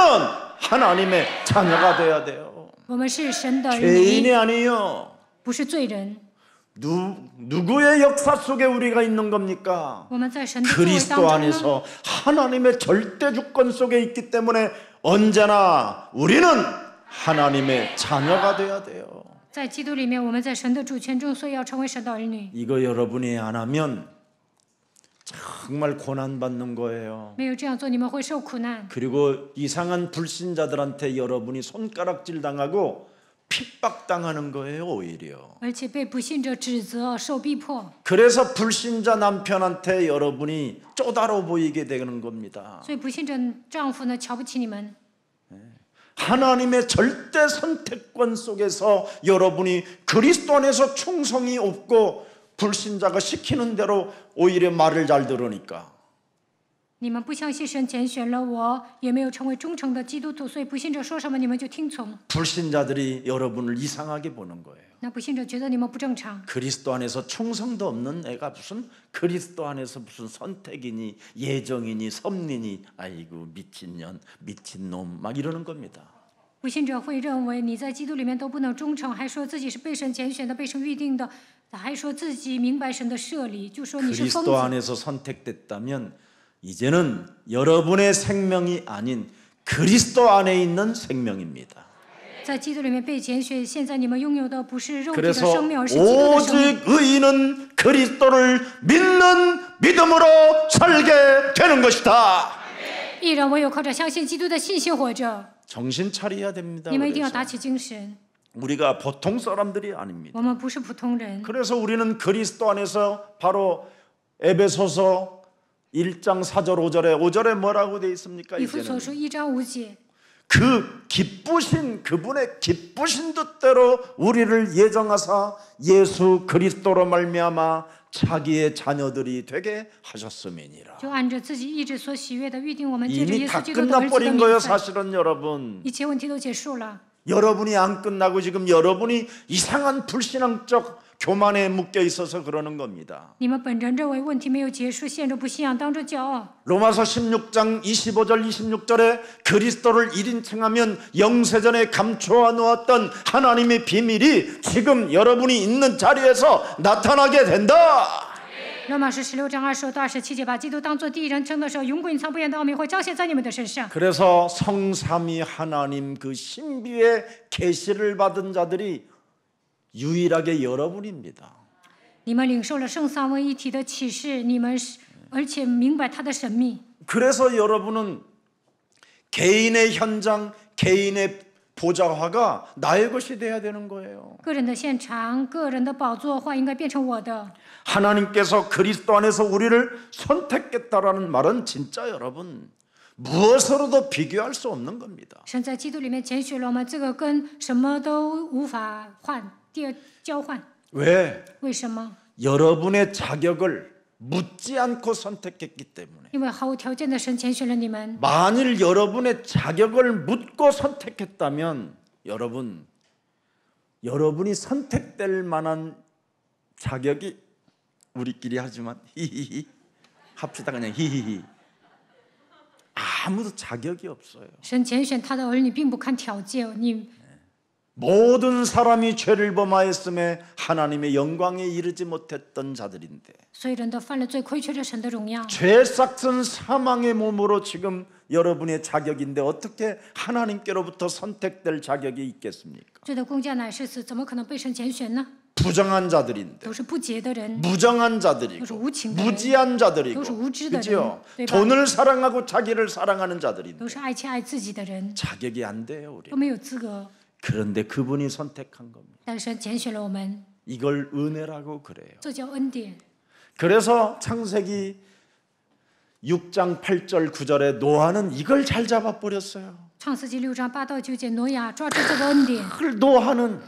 하나님의 자녀가 돼야 돼요. 我们是神的儿 죄인이 女， 아니에요. 不是罪人。 누구의 역사 속에 우리가 있는 겁니까? 我们在神的作为当 그리스도 中呢， 안에서 하나님의 절대 주권 속에 있기 때문에 언제나 우리는 하나님의 자녀가 돼야 돼요. 在基督里面，我们在神的主权中，所以要成为神的儿女。 이거 여러분이 안 하면 정말 고난받는 거예요. 没有这样做，你们会受苦难。 그리고 이상한 불신자들한테 여러분이 손가락질 당하고 핍박당하는 거예요, 오히려. 而且被不信者指责、受逼迫， 그래서 불신자 남편한테 여러분이 쪼다로 보이게 되는 겁니다. 所以不信者丈夫呢瞧不起你们。 하나님의 절대 선택권 속에서 여러분이 그리스도 안에서 충성이 없고 불신자가 시키는 대로 오히려 말을 잘 들으니까 你们不相信神拣选了我，也没有成为忠诚的基督徒，所以不信者说什么你们就听从。 불신자들이 여러분을 이상하게 보는 거예요. 那不信者觉得你们不正常， 그리스도 안에서 충성도 없는 애가 무슨 그리스도 안에서 무슨 선택이니 예정이니 섭리니 아이고 미친년 미친놈 막 이러는 겁니다. 不信者会认为你在基督里面都不能忠诚，还说自己是被神拣选的、被神预定的，还说自己明白神的设立，就说你是疯 그리스도 子。 안에서 선택됐다면 이제는 여러분의 생명이 아닌 그리스도 안에 있는 생명입니다. 在基督里面被拣选，现在你们拥有的不是肉体的 그래서 生命，而是基督的生命。 오직 의인은 그리스도를 믿는 믿음으로 살게 되는 것이다. 艺人唯有靠着相信基督的信心活着。 정신 차려야 됩니다. 你们一定要 그래서 打起精神， 우리가 보통 사람들이 아닙니다. 我们不是普通人。 그래서 우리는 그리스도 안에서 바로 에베소서 1장 4절 5절에 뭐라고 돼 있습니까? 以弗所 이제는 书1章5节， 그 기쁘신 그분의 기쁘신 뜻대로 우리를 예정하사 예수 그리스도로 말미암아 자기의 자녀들이 되게 하셨음이니라. 就按着自己意志所喜悦的预定我们，借着 이미 耶 다 稣基督的儿子的 끝나버린 名 거예요, 分， 사실은 여러분. 一切问题都结束了。 여러분이 안 끝나고 지금 여러분이 이상한 불신앙적 교만에 묶여 있어서 그러는 겁니다. 你们本人认为问题没有结束，陷入不信仰当中骄傲。 로마서 16장 25절 26절에 그리스도를 1인칭하면 영세전에 감추어 놓았던 하나님의 비밀이 지금 여러분이 있는 자리에서 나타나게 된다. 罗马书16章25到27节，把基督当作第一人称的时候，永古隐藏不言的奥秘会彰显在你们的身上。 그래서 성삼위 하나님 그 신비의 계시를 받은 자들이 유일하게 여러분입니다. 你们领受了圣三位一体的启示，你们是而且明白他的神秘。 그래서 여러분은 개인의 현장, 개인의 보좌화가 나의 것이 돼야 되는 거예요. 个人的现场、个人的宝座话应该变成我的。 하나님께서 그리스도 안에서 우리를 선택했다라는 말은 진짜 여러분 무엇으로도 비교할 수 없는 겁니다. 神在基督里面拣选了我们，这个跟什么都无法交换。 왜? 为什么？ 여러분의 자격을 묻지 않고 선택했기 때문에. 因为毫无条件的神拣选了你们。 만일 여러분의 자격을 묻고 선택했다면 여러분이 선택될 만한 자격이 우리끼리 하지만 히히히 합시다 그냥 히히히 아무도 자격이 없어요. 神拣选他的儿女，并不看条件。你 모든 사람이 죄를 범하였음에 하나님의 영광에 이르지 못했던 자들인데 所有人都犯了罪，亏缺了神的荣耀。 죄 싹슨 사망의 몸으로 지금 여러분의 자격인데 어떻게 하나님께로부터 선택될 자격이 있겠습니까? 罪的工价乃是死，怎么可能被神拣选呢？ 부정한 자들인데 都是不洁的人， 무정한 都是 자들이고 无情的人， 무지한 자들이고 都是无知的人， 그죠? 对吧？ 돈을 사랑하고 자기를 사랑하는 자들인데 都是爱妻爱自己的人， 자격이 안 돼요 우리. 都没有资格。 그런데 그분이 선택한 겁니다. 但神拣选了我们， 이걸 은혜라고 그래요. 这叫恩典。 그래서 창세기 6장 8절 9절에 노아는 이걸 잘 잡아버렸어요. 创世纪6章8到9节，挪亚抓住这个恩典。 그 노아는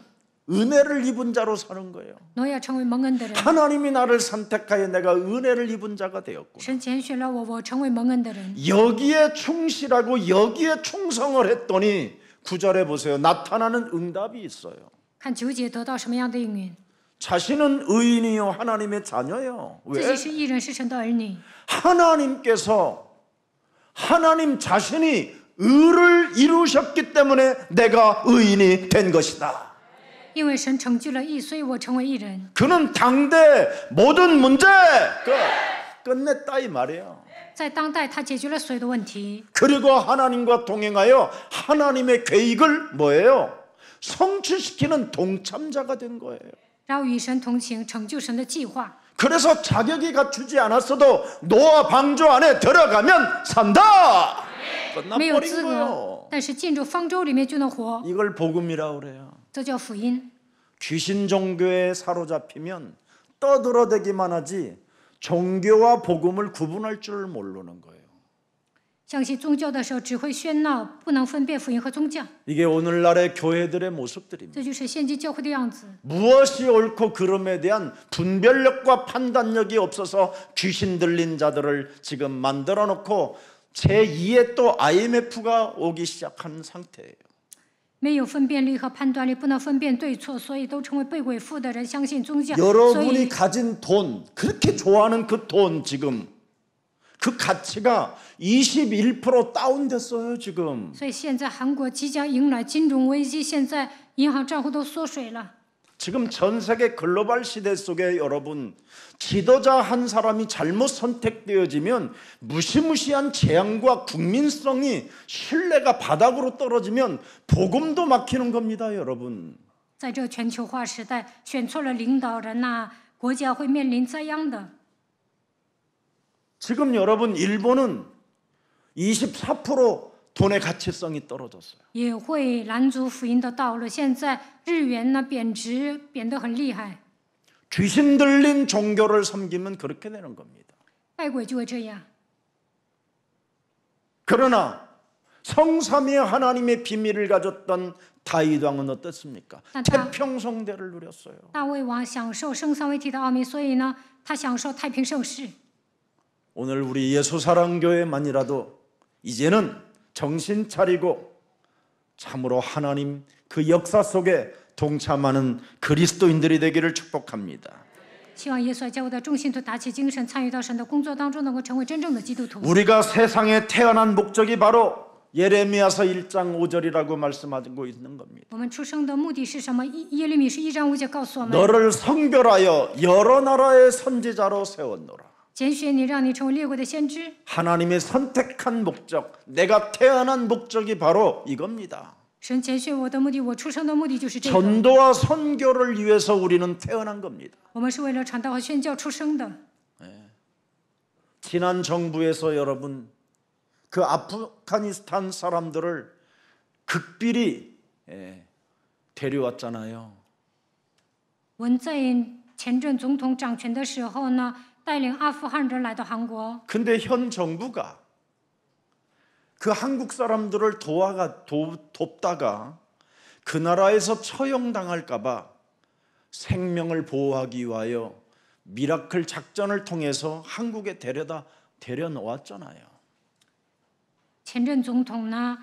은혜를 입은 자로 사는 거예요. 我要成为蒙恩的人。 하나님이 나를 선택하여 내가 은혜를 입은 자가 되었고 神拣选了我，我成为蒙恩的人。 여기에 충실하고 여기에 충성을 했더니 9절에 보세요. 나타나는 응답이 있어요. 看9节得到什么样的应允？ 자신은 의인이요 하나님의 자녀예요. 自 왜? 己是义人，是神的儿女。 하나님께서 하나님 자신이 의를 이루셨기 때문에 내가 의인이 된 것이다. 因为神成就了义，所以我成为义人。 그는 당대 모든 문제 끝냈다 이 말이에요. 在当代，他解决了所有的问题， 그리고 하나님과 동행하여 하나님의 계획을 뭐예요? 성취시키는 동참자가 된 거예요. 然后与神同行，成就神的计划。 그래서 자격이 갖추지 않았어도 노아 방주 안에 들어가면 산다. 没有 끝나버린 资格 거예요. ，但是进入方舟里面就能活， 이걸 복음이라고 그래요. 这叫福音。 귀신 종교에 사로잡히면 떠들어대기만 하지 종교와 복음을 구분할 줄 모르는 거예요. 相信宗教的时候只会喧闹，不能分辨福音和宗教， 이게 오늘날의 교회들의 모습들입니다. 这就是现今教会的样子。 무엇이 옳고 그름에 대한 분별력과 판단력이 없어서 귀신 들린 자들을 지금 만들어 놓고 제2의 또 IMF가 오기 시작한 상태예요. 没有分辨力和判断力，不能分辨对错，所以都成为被鬼附的人，相信宗教。所 여러분이 以， 가진 돈, 그렇게 좋아하는 그 돈 지금 그 가치가 21% 다운됐어요 지금. 所以现在韩国即将迎来金融危机，现在银行账户都缩水了。 지금 전 세계 글로벌 시대 속에 여러분 지도자 한 사람이 잘못 선택되어지면 무시무시한 재앙과 국민성이 신뢰가 바닥으로 떨어지면 복음도 막히는 겁니다 여러분. 在这全球化时代，选错了领导人呐、国家会面临灾殃的。 지금 여러분 일본은 24% 돈의 가치성이 떨어졌어요. 也会拦阻福音的道路。现在日元呢贬值，贬得很厉害， 귀신 들린 종교를 섬기면 그렇게 되는 겁니다. 拜鬼就会这样。 그러나 성삼위의 하나님의 비밀을 가졌던 다윗 왕은 어떻습니까? 태평성대를 누렸어요. 大卫王享受圣三位一体的奥秘，所以呢，他享受太平盛世。 오늘 우리 예수사랑교회만이라도 이제는 정신 차리고 참으로 하나님 그 역사 속에 동참하는 그리스도인들이 되기를 축복합니다. 希望耶稣教会的众信徒打起精神，参与到神的工作当中，能够成为真正的基督徒。 우리가 세상에 태어난 목적이 바로 예레미야서 1장 5절이라고 말씀하고 있는 겁니다. 我们出生的目的是什么？耶利米书1章5节告诉我们： 너를 성별하여 여러 나라의 선지자로 세웠노라. 拣选你，让你成为列国的先知。 하나님의 선택한 목적, 내가 태어난 목적이 바로 이겁니다. 神拣选我的目的，我出生的目的就是这个。 전도와 선교를 위해서 우리는 태어난 겁니다. 我们是为了传道和宣教出生的。 지난 정부에서 여러분 그 아프가니스탄 사람들을 극비리 데려왔잖아요. 文在寅前任总统掌权的时候呢，带领阿富汗人来到韩国。 근데 현 정부가 그 한국 사람들을 돕다가 그 나라에서 처형당할까 봐 생명을 보호하기 위하여 미라클 작전을 통해서 한국에 데려놓았잖아요. 前任总统呢，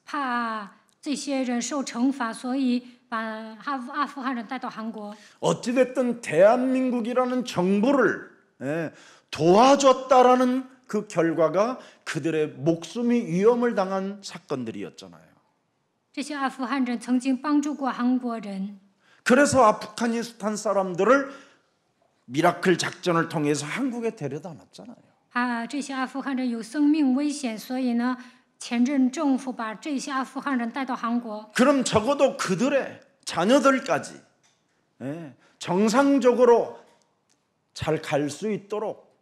怕这些人受惩罚，所以把阿富汗人带到韩国。 어찌됐든 대한민국이라는 정부를 도와줬다라는 그 결과가 그들의 목숨이 위험을 당한 사건들이었잖아요. 这些阿富汗人曾经帮助过韩国人， 그래서 아프가니스탄 사람들을 미라클 작전을 통해서 한국에 데려다 놨잖아요. 这些阿富汗人有生命危险，所以呢，前任政府把这些阿富汗人带到韩国。 그럼 적어도 그들의 자녀들까지 정상적으로 잘 갈 수 있도록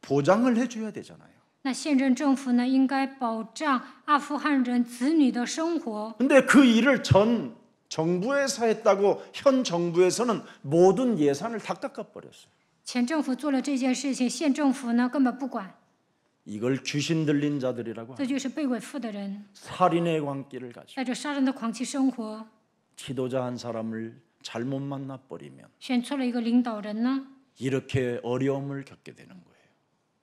보장을 해줘야 되잖아요. 那现任政府呢，应该保障阿富汗人子女的生活。 근데 그 일을 전 정부에서 했다고 현 정부에서는 모든 예산을 다 깎아버렸어요. 前政府做了这件事情，现政府呢根本不管， 이걸 귀신 들린 자들이라고 这就是被鬼附的人， 살인의 광기를 가지고 带着杀人的狂气生活。 지도자 한 사람을 잘못 만나버리면 选错了一个领导人呢， 이렇게 어려움을 겪게 되는 거예요.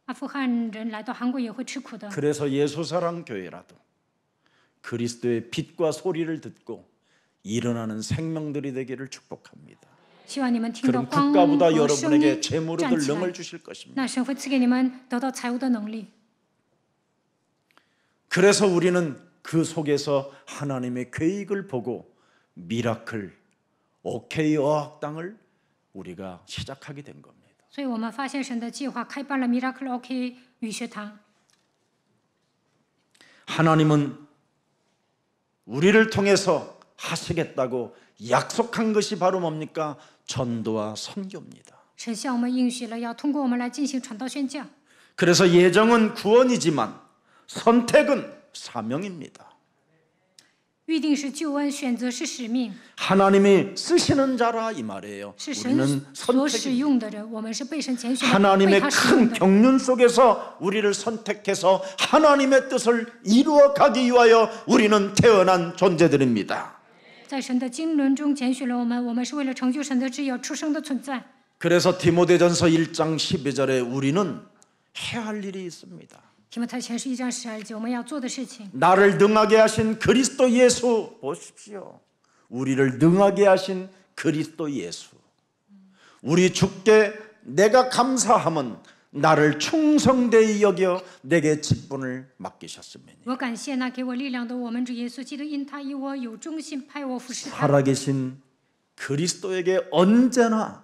阿富汗人来到韩国也会吃苦的。 그래서 예수사랑교회라도 그리스도의 빛과 소리를 듣고 일어나는 생명들이 되기를 축복합니다. 希望你们听到 그럼 光 국가보다 和声 여러분에게 音 재물을 站起 능을 来， 주실 것입니다. 那神会赐给你们得到财务的能力。 그래서 우리는 그 속에서 하나님의 계획을 보고 미라클 OK 어학당을 우리가 시작하게 된 겁니다. 所以我们发现神的计划，开办了 Miracle OK 语学堂。 하나님은 우리를 통해서 하시겠다고 약속한 것이 바로 뭡니까? 전도와 선교입니다. 神向我们应许了，要通过我们来进行传道宣教。 그래서 예정은 구원이지만 선택은 사명입니다. 预定是救恩，选择是使命， 하나님이 쓰시는 자라 이 말이에요. 是神 우리는 所使 선택입니다. 用的人。我们是被神拣选的，被 하나님의 他使用 큰 的。 경륜 속에서 우리를 선택해서 하나님의 뜻을 이루어 가기 위하여 우리는 태어난 존재들입니다. 在神的经纶中拣选了我们，我们是为了成就神的旨意而出生的存在。 그래서 디모데전서 1장 12절에 우리는 해야 할 일이 있습니다. 提摩太前书1章12节，我们要做的事情。 나를 능하게 하신 그리스도 예수 보십시오. 우리를 능하게 하신 그리스도 예수. 우리 주께 내가 감사함은 나를 충성되이 여겨 내게 직분을 맡기셨음이니. 我感谢那给我力量的我们主耶稣基督，因他以我有忠心，派我服侍他。 살아계신 그리스도에게 언제나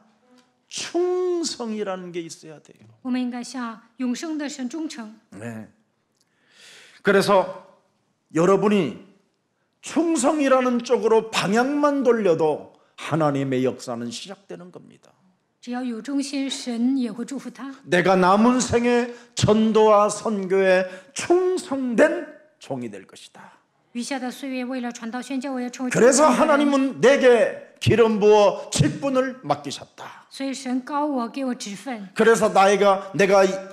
충성이라는 게 있어야 돼요. 我们应该向永生的神忠诚。 네. 그래서 여러분이 충성이라는 쪽으로 방향만 돌려도 하나님의 역사는 시작되는 겁니다. 只要有忠心，神也会祝福他。 내가 남은 생에 전도와 선교에 충성된 종이 될 것이다. 余下的岁月，为了传道宣教，我要成为忠 그래서 心的人。 하나님은 내게 기름 부어 직분을 맡기셨다. 所以神高我，给我职分。 그래서 내가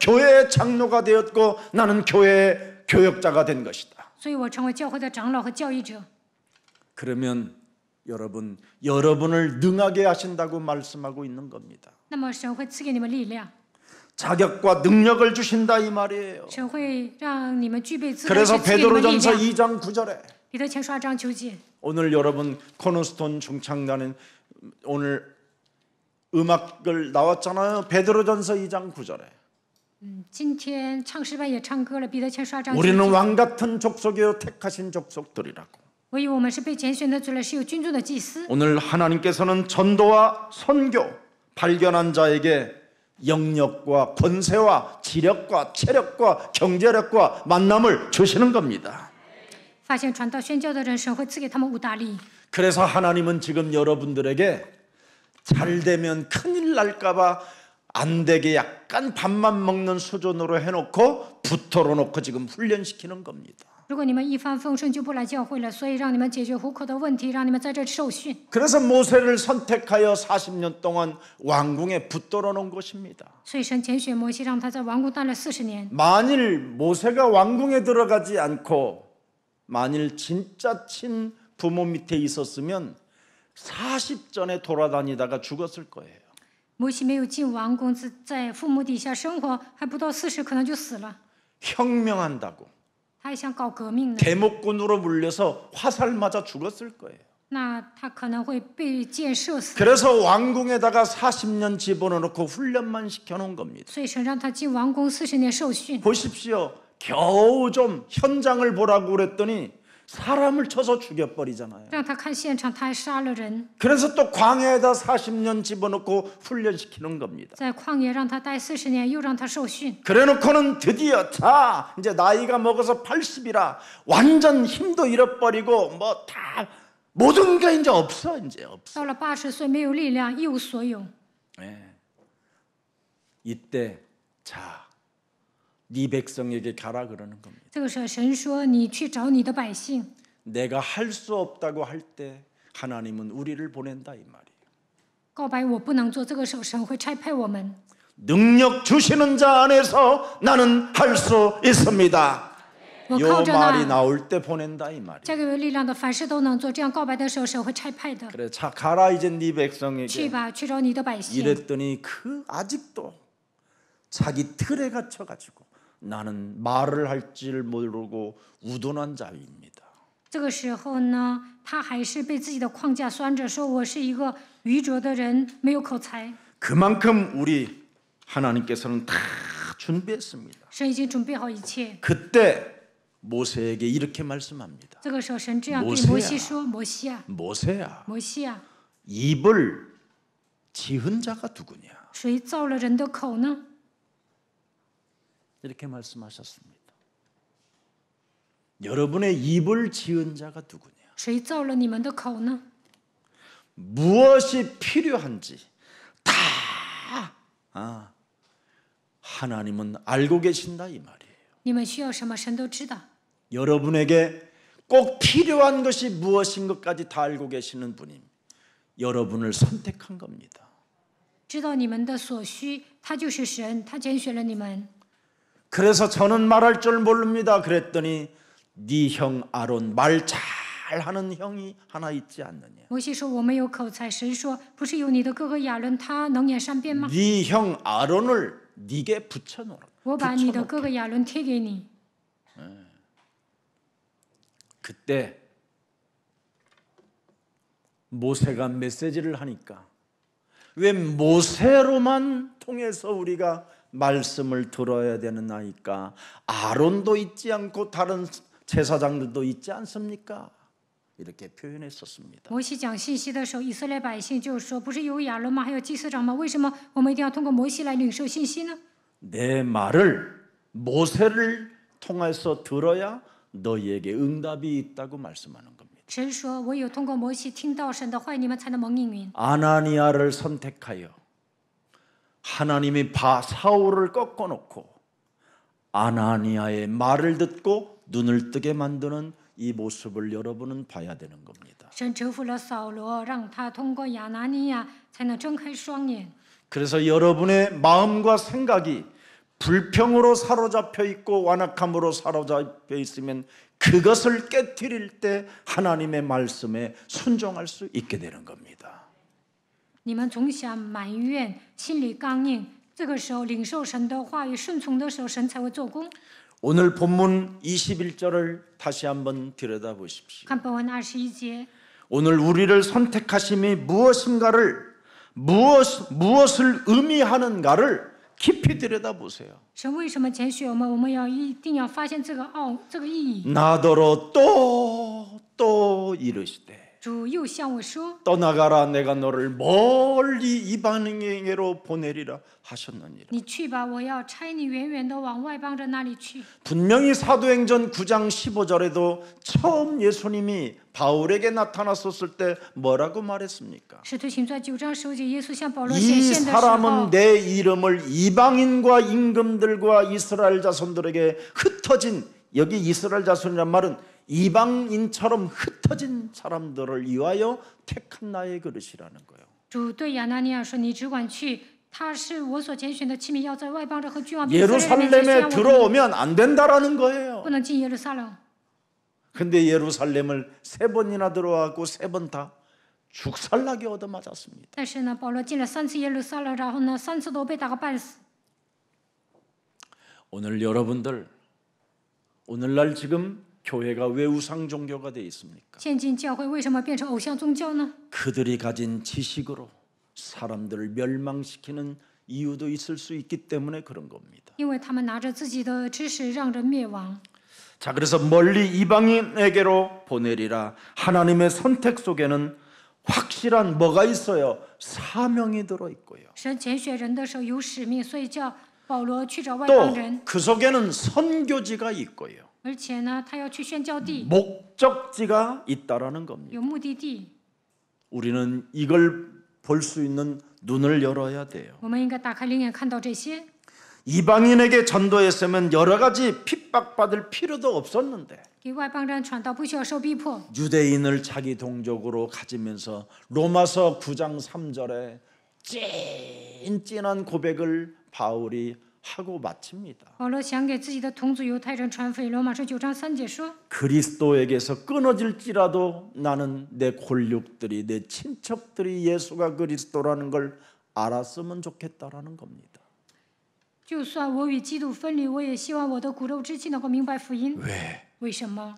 교회의 장로가 되었고 나는 교회의 교역자가 된 것이다. 所以我成为教会的长老和教育者。 그러면 여러분을 능하게 하신다고 말씀하고 있는 겁니다. 那么神会赐给你们力量， 자격과 능력을 주신다 이 말이에요. 神会让你们具备资格， 그래서 赐给你们力 베드로전서 量。 2장 9절에 彼得前书2章9节， 오늘 여러분 코너스톤 중창단은 오늘 음악을 나왔잖아요. 베드로전서 2장 9절에 今天唱诗班也唱歌了。彼得前书2章9 우리는 节， 왕같은 족속이요 택하신 족속들이라고. 我以为我们是被拣选的族类，是有君尊的祭司。 오늘 하나님께서는 전도와 선교 발견한 자에게 영역과 권세와 지력과 체력과 경제력과 만남을 주시는 겁니다. 发现传道宣教的人，神会赐给他们五大利益。 그래서 하나님은 지금 여러분들에게 잘 되면 큰일 날까봐 안 되게 약간 밥만 먹는 수준으로 해놓고 붙들어 놓고 지금 훈련시키는 겁니다. 如果你们一帆风顺，就不来教会了。所以让你们解决糊口的问题，让你们在这受训。 그래서 모세를 선택하여 40년 동안 왕궁에 붙들어 놓은 것입니다. 所以神拣选摩西，让他在王宫待了40年。 만일 모세가 왕궁에 들어가지 않고 만일 진짜 친 부모 밑에 있었으면 40전에 돌아다니다가 죽었을 거예요. 摩西没有进王宫，在父母底下生活，还不到40，可能就死了。 혁명한다고 他还想搞革命呢， 대목군으로 물려서 화살 맞아 죽었을 거예요. 那他可能会被箭射死。 그래서 왕궁에다가 40년 집어넣고 훈련만 시켜놓은 겁니다. 所以神让他进王宫40年受训。 보십시오. 겨우 좀 현장을 보라고 그랬더니 사람을 쳐서 죽여버리잖아요. 让他看现场，他还杀了人。 그래서 또 광야에다 40년 집어넣고 훈련시키는 겁니다. 在旷野让他待40年，又让他受训。 그래놓고는 드디어 자 이제 나이가 먹어서 80이라 완전 힘도 잃어버리고 뭐 다 모든 게 이제 없어 이제 없어. 到了80岁，没有力量，一无所有。 네. 이때 자 네 백성에게 가라 그러는 겁니다. 这个时候，神说：“你去找你的百姓。 내가 할 수 없다고 할 때 하나님은 우리를 보낸다 이 말이에요. 告白我不能做，这个时候神会差派我们。 능력 주시는 자 안에서 나는 할 수 있습니다. 我 요 靠着 말이 那 나올 때 보낸다 이 말이에요. 加给我力量的，凡事都能做。这样告白的时候，神会差派的。 그래, 자 가라 이제 네 去 백성에게. 吧，去找你的百姓。 이랬더니 그 아직도 자기 틀에 갇혀가지고 나는 말을 할 줄 모르고 우둔한 자입니다. 这个时候呢，他还是被自己的框架拴着，说我是一个愚拙的人，没有口才。 그만큼 우리 하나님께서는 다 준비했습니다. 神已经准备好一切。 그때 모세에게 이렇게 말씀합니다. 这个时候，神这样对 모세야 摩西说：“摩西啊， 모세야, 摩西啊， 입을 지은 자가 누구냐? 谁造了人的口呢？ 이렇게 말씀하셨습니다. 여러분의 입을 지은 자가 누구냐? 谁造了你们的口呢？ 무엇이 필요한지 다 하나님은 알고 계신다 이 말이에요. 你们需要什么，神都知道。 여러분에게 꼭 필요한 것이 무엇인 것까지 다 알고 계시는 분임. 여러분을 선택한 겁니다. 知道你们的所需，他就是神，他拣选了你们。 그래서 저는 말할 줄 모릅니다. 그랬더니 네 형 아론 말 잘하는 형이 하나 있지 않느냐. 摩西说：“我没有口才。”神说：“不是有你的哥哥亚伦，他能言善辩吗？ 네 형 아론을 네게 붙여놓으라. 我把你的哥哥亚伦贴给你。” 그때 모세가 메시지를 하니까 왜 모세로만 통해서 우리가 말씀을 들어야 되는 아이까? 아론도 있지 않고 다른 제사장들도 있지 않습니까? 이렇게 표현했었습니다. 摩西讲信息的时候，以色列百姓就说：“不是有亚伦吗？还有祭司长吗？为什么我们一定要通过摩西来领受信息呢？” 내 말을 모세를 통해서 들어야 너희에게 응답이 있다고 말씀하는 겁니다. 神说：“唯有通过摩西听到神的话，你们才能蒙应允。” 아나니아를 선택하여 하나님이 사울을 꺾어놓고 아나니아의 말을 듣고 눈을 뜨게 만드는 이 모습을 여러분은 봐야 되는 겁니다. 神折服了扫罗，让他通过亚拿尼亚才能睁开双眼。 그래서 여러분의 마음과 생각이 불평으로 사로잡혀 있고 완악함으로 사로잡혀 있으면 그것을 깨트릴 때 하나님의 말씀에 순종할 수 있게 되는 겁니다. 你们总想埋怨，心里刚硬，这个时候领受神的话语，顺从的时候，神才会做工。 오늘 본문 21절을 다시 한번 들여다보십시오. 看本文21节， 오늘 우리를 선택하심이 무엇인가를 무엇을 의미하는가를 깊이 들여다보세요. 神为什么拣选我们？我们要一定要发现这个意义。 나더러 또 이르시되 主又向我说：“ 떠나가라 내가 너를 멀리 이방인에게로 보내리라 하셨느니라. 你去吧，我要差你远远的往外邦人那里去。” 분명히 사도행전 9장 15절에도 처음 예수님이 바울에게 나타났었을 때 뭐라고 말했습니까? 使徒行传9章15节，耶稣向保罗 이 显现的时候 사람은 ，내 이름을 이방인과 임금들과 이스라엘 자손들에게 흩어진, 여기 이스라엘 자손이란 말은 이방인처럼 흩어진 사람들을 위하여 택한 나의 그릇이라는 거예요. 主对亚拿尼亚说：“你只管去，他是我所拣选的器皿，要在外邦人和君王以色列人面前宣 예루살렘에 扬我的名， 들어오면 안 된다라는 거예요. 不能进耶路撒冷。 근데 예루살렘을 3번이나 들어가고 3번 다 죽살나게 얻어맞았습니다. 但是呢，保罗进了3次耶路撒冷，然后呢，3次都被打个半死。 오늘 여러분들, 오늘날 지금 교회가 왜 우상 종교가 돼 있습니까? 现今教会为什么变成偶像宗教呢？ 그들이 가진 지식으로 사람들을 멸망시키는 이유도 있을 수 있기 때문에 그런 겁니다. 因为他们拿着自己的知识让人灭亡。 자, 그래서 멀리 이방인에게로 보내리라. 하나님의 선택 속에는 확실한 뭐가 있어요? 사명이 들어 있고요. 神拣选人的时候有使命，所以叫保罗去找外邦 또 人， 그 속에는 선교지가 있고요. 而且呢，他要去宣教地， 목적지가 있다라는 겁니다. 有目的地。 우리는 이걸 볼 수 있는 눈을 열어야 돼요. 我们应该打开灵眼，看到这些。 이방인에게 전도했으면 여러 가지 핍박받을 필요도 없었는데 给外邦人传道不需要受逼迫， 유대인을 자기 동족으로 가지면서 로마서 9장 3절에 찐찐한 고백을 바울이 하고 마칩니다. 保罗想给自己的同族犹太人传福音。罗马书9章3节说： 그리스도에게서 끊어질지라도 나는 내 골육들이 내 친척들이 예수가 그리스도라는 걸 알았으면 좋겠다라는 겁니다. 就算我与基督分离，我也希望我的骨肉之亲能够明白福音。 왜? 为什么？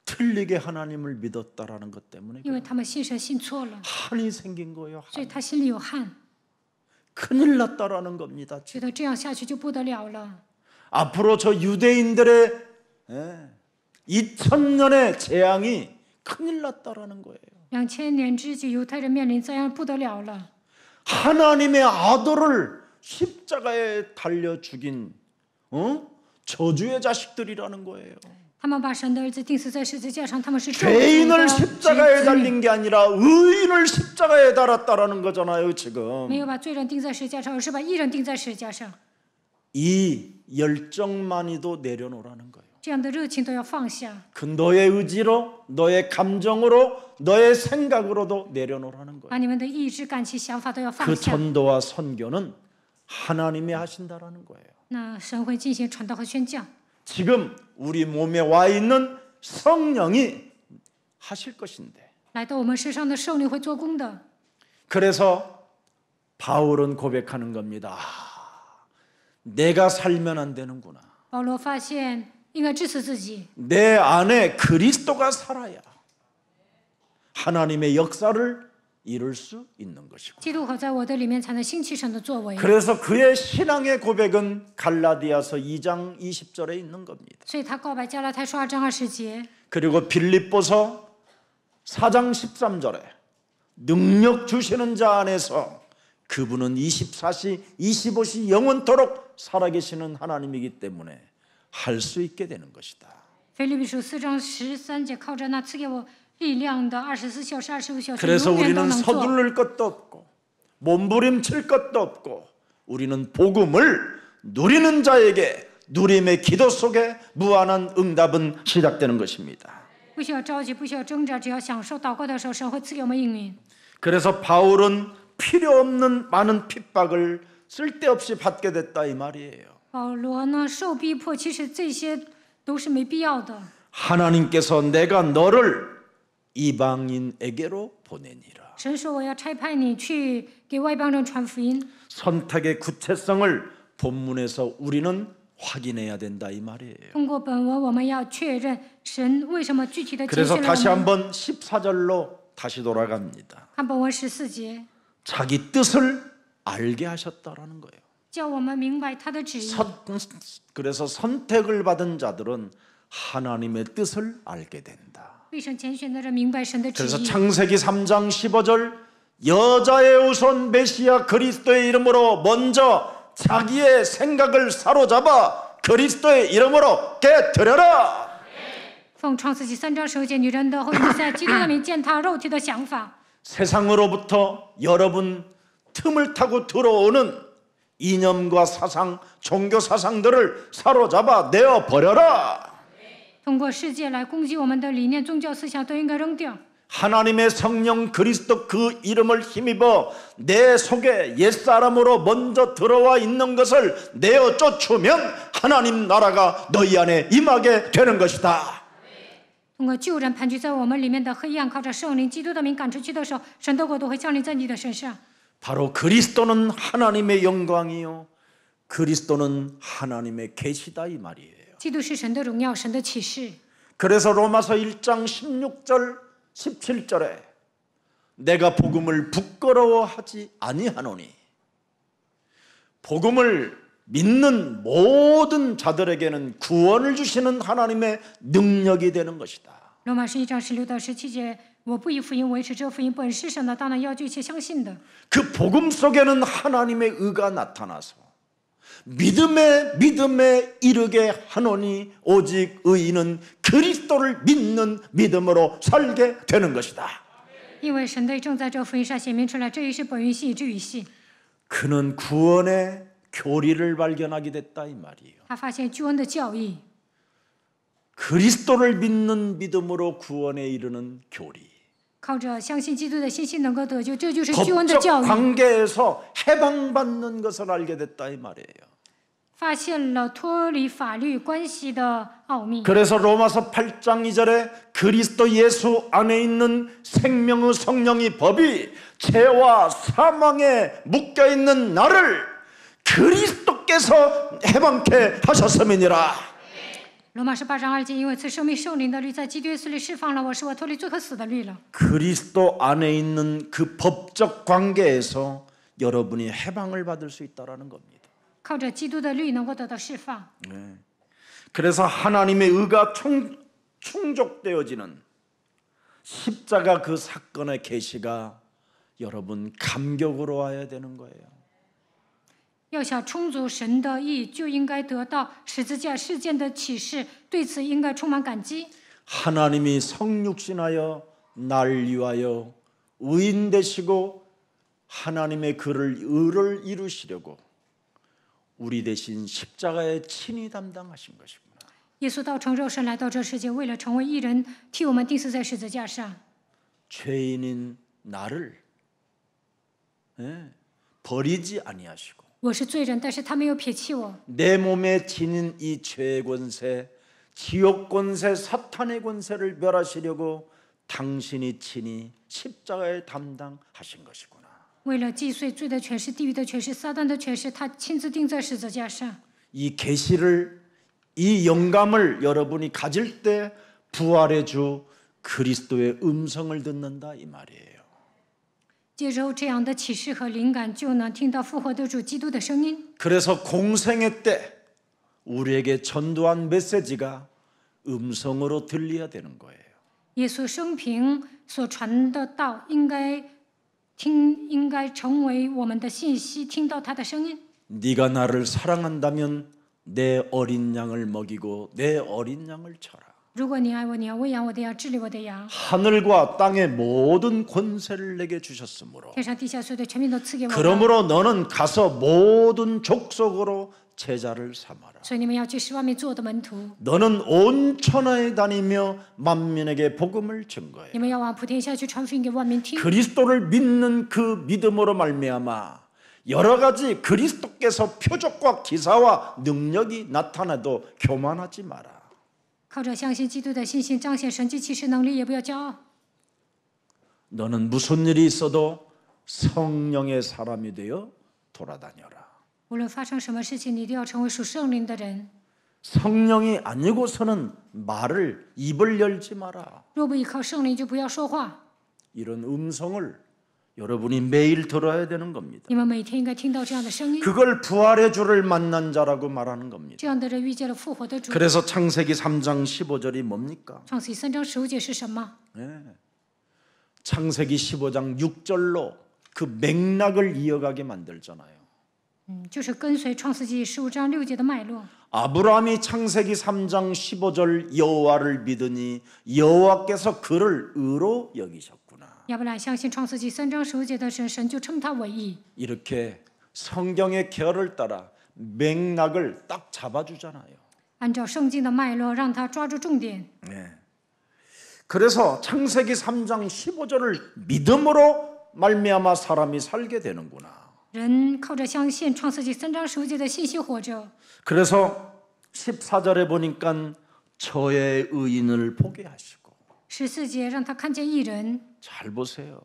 틀리게 하나님을 믿었다라는 것 때문에 因为他们信神信错了， 한이 생긴 거예요. 所以他心里有憾， 큰일 났다라는 겁니다. 觉得这样下去就不得了了。 앞으로 저 유대인들의 2000년의 재앙이 큰일 났다라는 거예요. 2000年之际，犹太人面临灾殃，不得了了。 하나님의 아들을 십자가에 달려 죽인 저주의 자식들이라는 거예요. 他们把神的儿子钉死在十字架上，他们是咒诅的 죄인을 십자가에 子女， 달린 게 아니라 의인을 십자가에 달았다라는 거잖아요, 지금. 没有把罪人钉在十字架上，而是把义人钉在十字架上。 이 열정만이도 내려놓으라는 거예요. 这样的热情都要放下， 그 너의 의지로, 너의 감정으로, 너의 생각으로도 내려놓으라는 거예요. 把你们的意志、感情、想法都要放 그 下。 전도와 선교는 하나님이 하신다라는 거예요. 那神会进行传道和宣教。 지금 우리 몸에 와 있는 성령이 하실 것인데 来到我们身上的圣灵会做工的。 그래서 바울은 고백하는 겁니다. 내가 살면 안 되는구나. 保罗发现应该治死自己， 내 안에 그리스도가 살아야 하나님의 역사를 이룰 수 있는 것이고. 基督活在我的里面，才能兴起神的作为。 그래서 그의 신앙의 고백은 갈라디아서 2장 20절에 있는 겁니다. 所以他告白加拉太书2章20节， 그리고 빌립보서 4장 13절에 능력 주시는 자 안에서 그분은 24시 25시 영원토록 살아계시는 하나님이기 때문에 할 수 있게 되는 것이다. 腓立比书4章13节，靠着那赐给我力量的24小时25小时， 그래서 永远都 우리는 能做。 서두를 것도 없고 몸부림칠 것도 없고 우리는 복음을 누리는 자에게 누림의 기도 속에 무한한 응답은 시작되는 것입니다. 不需要着急，不需要挣扎，只要享受祷告的时候，神会赐给我们应允。 그래서 바울은 필요 없는 많은 핍박을 쓸데없이 받게 됐다 이 말이에요. 保罗呢，受逼迫，其实这些都是没必要的。 하나님께서 내가 너를 이방인에게로 보내니라. 神说：“我要差派你去给外邦人传福音。 선택의 구체성을 본문에서 우리는 확인해야 된다 이 말이에요. 通过本文，我们要确认神为什么具体的解释 그래서 了 다시 我们。 한번 14절로 다시 돌아갑니다. 看本文14节， 자기 뜻을 알게 하셨다라는 거예요. 叫我们明白他的旨意。 그래서 선택을 받은 자들은 하나님의 뜻을 알게 된다. 被神拣选的人明白神的旨 그래서 意。 창세기 3장 15절 여자의 우선 메시아 그리스도의 이름으로 먼저 자기의 생각을 사로잡아 그리스도의 이름으로 깨뜨려라. 奉创世纪3章15节，女人的后裔在基督的名践踏肉体的想法。 세상으로부터 여러분 틈을 타고 들어오는 이념과 사상, 종교 사상들을 사로잡아 내어 버려라. 通过世界来攻击我们的理念、宗教思想，都应该扔掉。 하나님의 성령 그리스도 그 이름을 힘입어 내 속에 옛사람으로 먼저 들어와 있는 것을 내어 쫓으면 하나님 나라가 너희 안에 임하게 되는 것이다. 通过旧人盘踞在我们里面的黑暗，靠着圣灵基督的名赶出去的时候，神的国度会降临在你的身上。 바로 그리스도는 하나님의 영광이요 그리스도는 하나님의 계시다 이 말이에요. 基督是神的荣耀，神的启示。 그래서 로마서 1장 16절 17절에 내가 복음을 부끄러워하지 아니하노니 복음을 믿는 모든 자들에게는 구원을 주시는 하나님의 능력이 되는 것이다. 罗马书1章16到17节，我不以福音为耻，这福音本是神的，当然要救一切相信的。 그 복음 속에는 하나님의 의가 나타나서 믿음에 이르게 하노니 오직 의인은 그리스도를 믿는 믿음으로 살게 되는 것이다. 因为神的正在这福音上显明出来，这也是本于信以至于信。 그는 구원의 교리를 발견하게 됐다 이 말이에요. 他发现救恩的教义， 그리스도를 믿는 믿음으로 구원에 이르는 교리. 靠着相信基督的信心能够得救，这就是救恩的 법적 教义。 관계에서 해방받는 것을 알게 됐다 이 말이에요. 发现了脱离法律关系的奥秘。 그래서 로마서 8장 2절에 그리스도 예수 안에 있는 생명의 성령이 법이 죄와 사망에 묶여있는 나를 그리스도께서 해방케 하셨음이니라. 罗马18章2节，因为此生命圣灵的律在基督耶稣里释放了我，使我脱离罪和死的律了。 그리스도 안에 있는 그 법적 관계에서 여러분이 해방을 받을 수 있다는 겁니다. 靠着基督的律能够得到释放。 그래서 하나님의 의가 충족되어지는 십자가 그 사건의 계시가 여러분 감격으로 와야 되는 거예요. 要想充足神的意，就应该得到十字架事件的启示，对此应该充满感激。 하나님이 성육신하여 날 위하여 의인 되시고 하나님의 의를 이루시려고 우리 대신 십자가에 친히 담당하신 것이구나. 耶稣道成肉身来到这世界，为了成为义人，替我们钉死在十字架上。 죄인인 나를 버리지 아니하시고 我是罪人，但是他没有撇弃我。 내 몸에 지닌 이 죄의 권세, 지옥 권세, 사탄의 권세를 멸하시려고 당신이 친히 십자가에 담당하신 것이구나. 为了击碎罪的权势、地狱的权势、撒旦的权势，他亲自钉在十字架上。 이 계시를, 이 영감을 여러분이 가질 때 부활의 주 그리스도의 음성을 듣는다 이 말이에요. 接受这样的启示和灵感，就能听到复活的主基督的声音。 그래서 공생애 때 우리에게 전도한 메시지가 음성으로 들려야 되는 거예요. 耶稣生平所传的道，应该成为我们的信息，听到他的声音。 네가 나를 사랑한다면 내 어린 양을 먹이고 내 어린 양을 쳐라. 如果你爱我，你要喂养我的羊，治理我的羊。 하늘과 땅의 모든 권세를 내게 주셨으므로 天上地下所有的权柄都赐给我了， 그러므로 너는 가서 모든 족속으로 제자를 삼아라. 所以你们要去十万民做我的门徒。 너는 온 천하에 다니며 만민에게 복음을 증거해. 你们要往普天下去传福音给万民听。 그리스도를 믿는 그 믿음으로 말미암아 여러 가지 그리스도께서 표적과 기사와 능력이 나타나도 교만하지 마라. 靠着相信基督的信心，彰显神迹奇事能力，也不要骄傲。 너는 무슨 일이 있어도 성령의 사람이 되어 돌아다녀라. 无论发生什么事情，你一定要成为属圣灵的人。 성령이 아니고서는 말을 입을 열지 마라. 若不依靠圣灵，就不要说话。 이런 음성을 여러분이 매일 들어야 되는 겁니다. 你们每天应该听到这样的声音。 그걸 부활의 주를 만난 자라고 말하는 겁니다. 这样的人遇见了复活的主。 그래서 창세기 3장 15절이 뭡니까? 创世记3章15节是什么？ 창세기 15장 6절로 그 맥락을 이어가게 만들잖아요. 就是跟随创世纪15章6节的脉络。 아브라함이 창세기 3장 15절 여호와를 믿으니 여호와께서 그를 의로 여기셨구나. 亚伯兰相信创世纪3章15节的神，神就称他为义。 이렇게 성경의 결을 따라 맥락을 딱 잡아주잖아요. 按照圣经的脉络，让他抓住重点。 그래서 창세기 3장 15절을 믿음으로 말미암아 사람이 살게 되는구나. 人靠着相信创世纪3章15节的信息活着。 그래서 14절에 보니까 저의 의인을 보게 하시고 14节让他看见义人。 잘 보세요.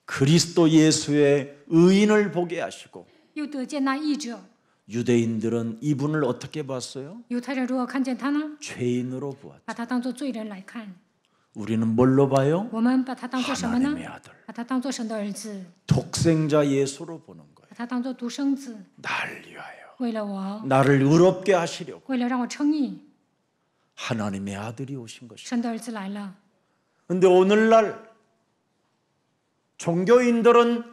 그리스도 예수의 의인을 보게 하시고 又得见那义者。 유대인들은 이분을 어떻게 봤어요? 犹太人如何看见他呢？ 죄인으로 보았죠. 把他当作罪人来看。 우리는 뭘로 봐요? 我们把他当作什么呢？ 하나님의 아들. 把他当作神的儿子， 독생자 예수로 보는 거예요. 把他当作独生子， 날 위하여. 为了我， 나를 의롭게 하시려고 为了让我称义， 하나님의 아들이 오신 것이죠. 神的儿子来了。 근데 오늘날 종교인들은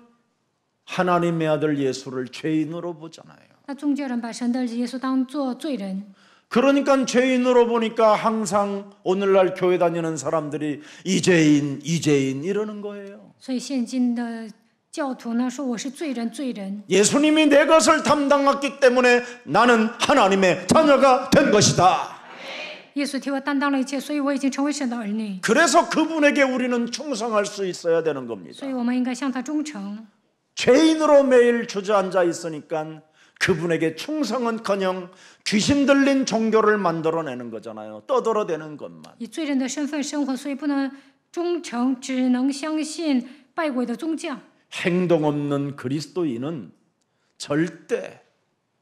하나님의 아들 예수를 죄인으로 보잖아요. 那宗教人把神的儿子耶稣当作罪人， 그러니까 죄인으로 보니까 항상 오늘날 교회 다니는 사람들이 이 죄인 이러는 거예요. 所以现今的教徒呢说我是罪人，罪人。 예수님이 내 것을 담당했기 때문에 나는 하나님의 자녀가 된 것이다. 耶稣替我担当了一切，所以我已经成为神的儿女。 그래서 그분에게 우리는 충성할 수 있어야 되는 겁니다. 所以我们应该向他忠诚。 죄인으로 매일 주저앉아 있으니까 그분에게 충성은커녕 귀신 들린 종교를 만들어내는 거잖아요. 떠들어대는 것만. 以罪人的身份生活，所以不能忠诚，只能相信拜鬼的宗教。 행동 없는 그리스도인은 절대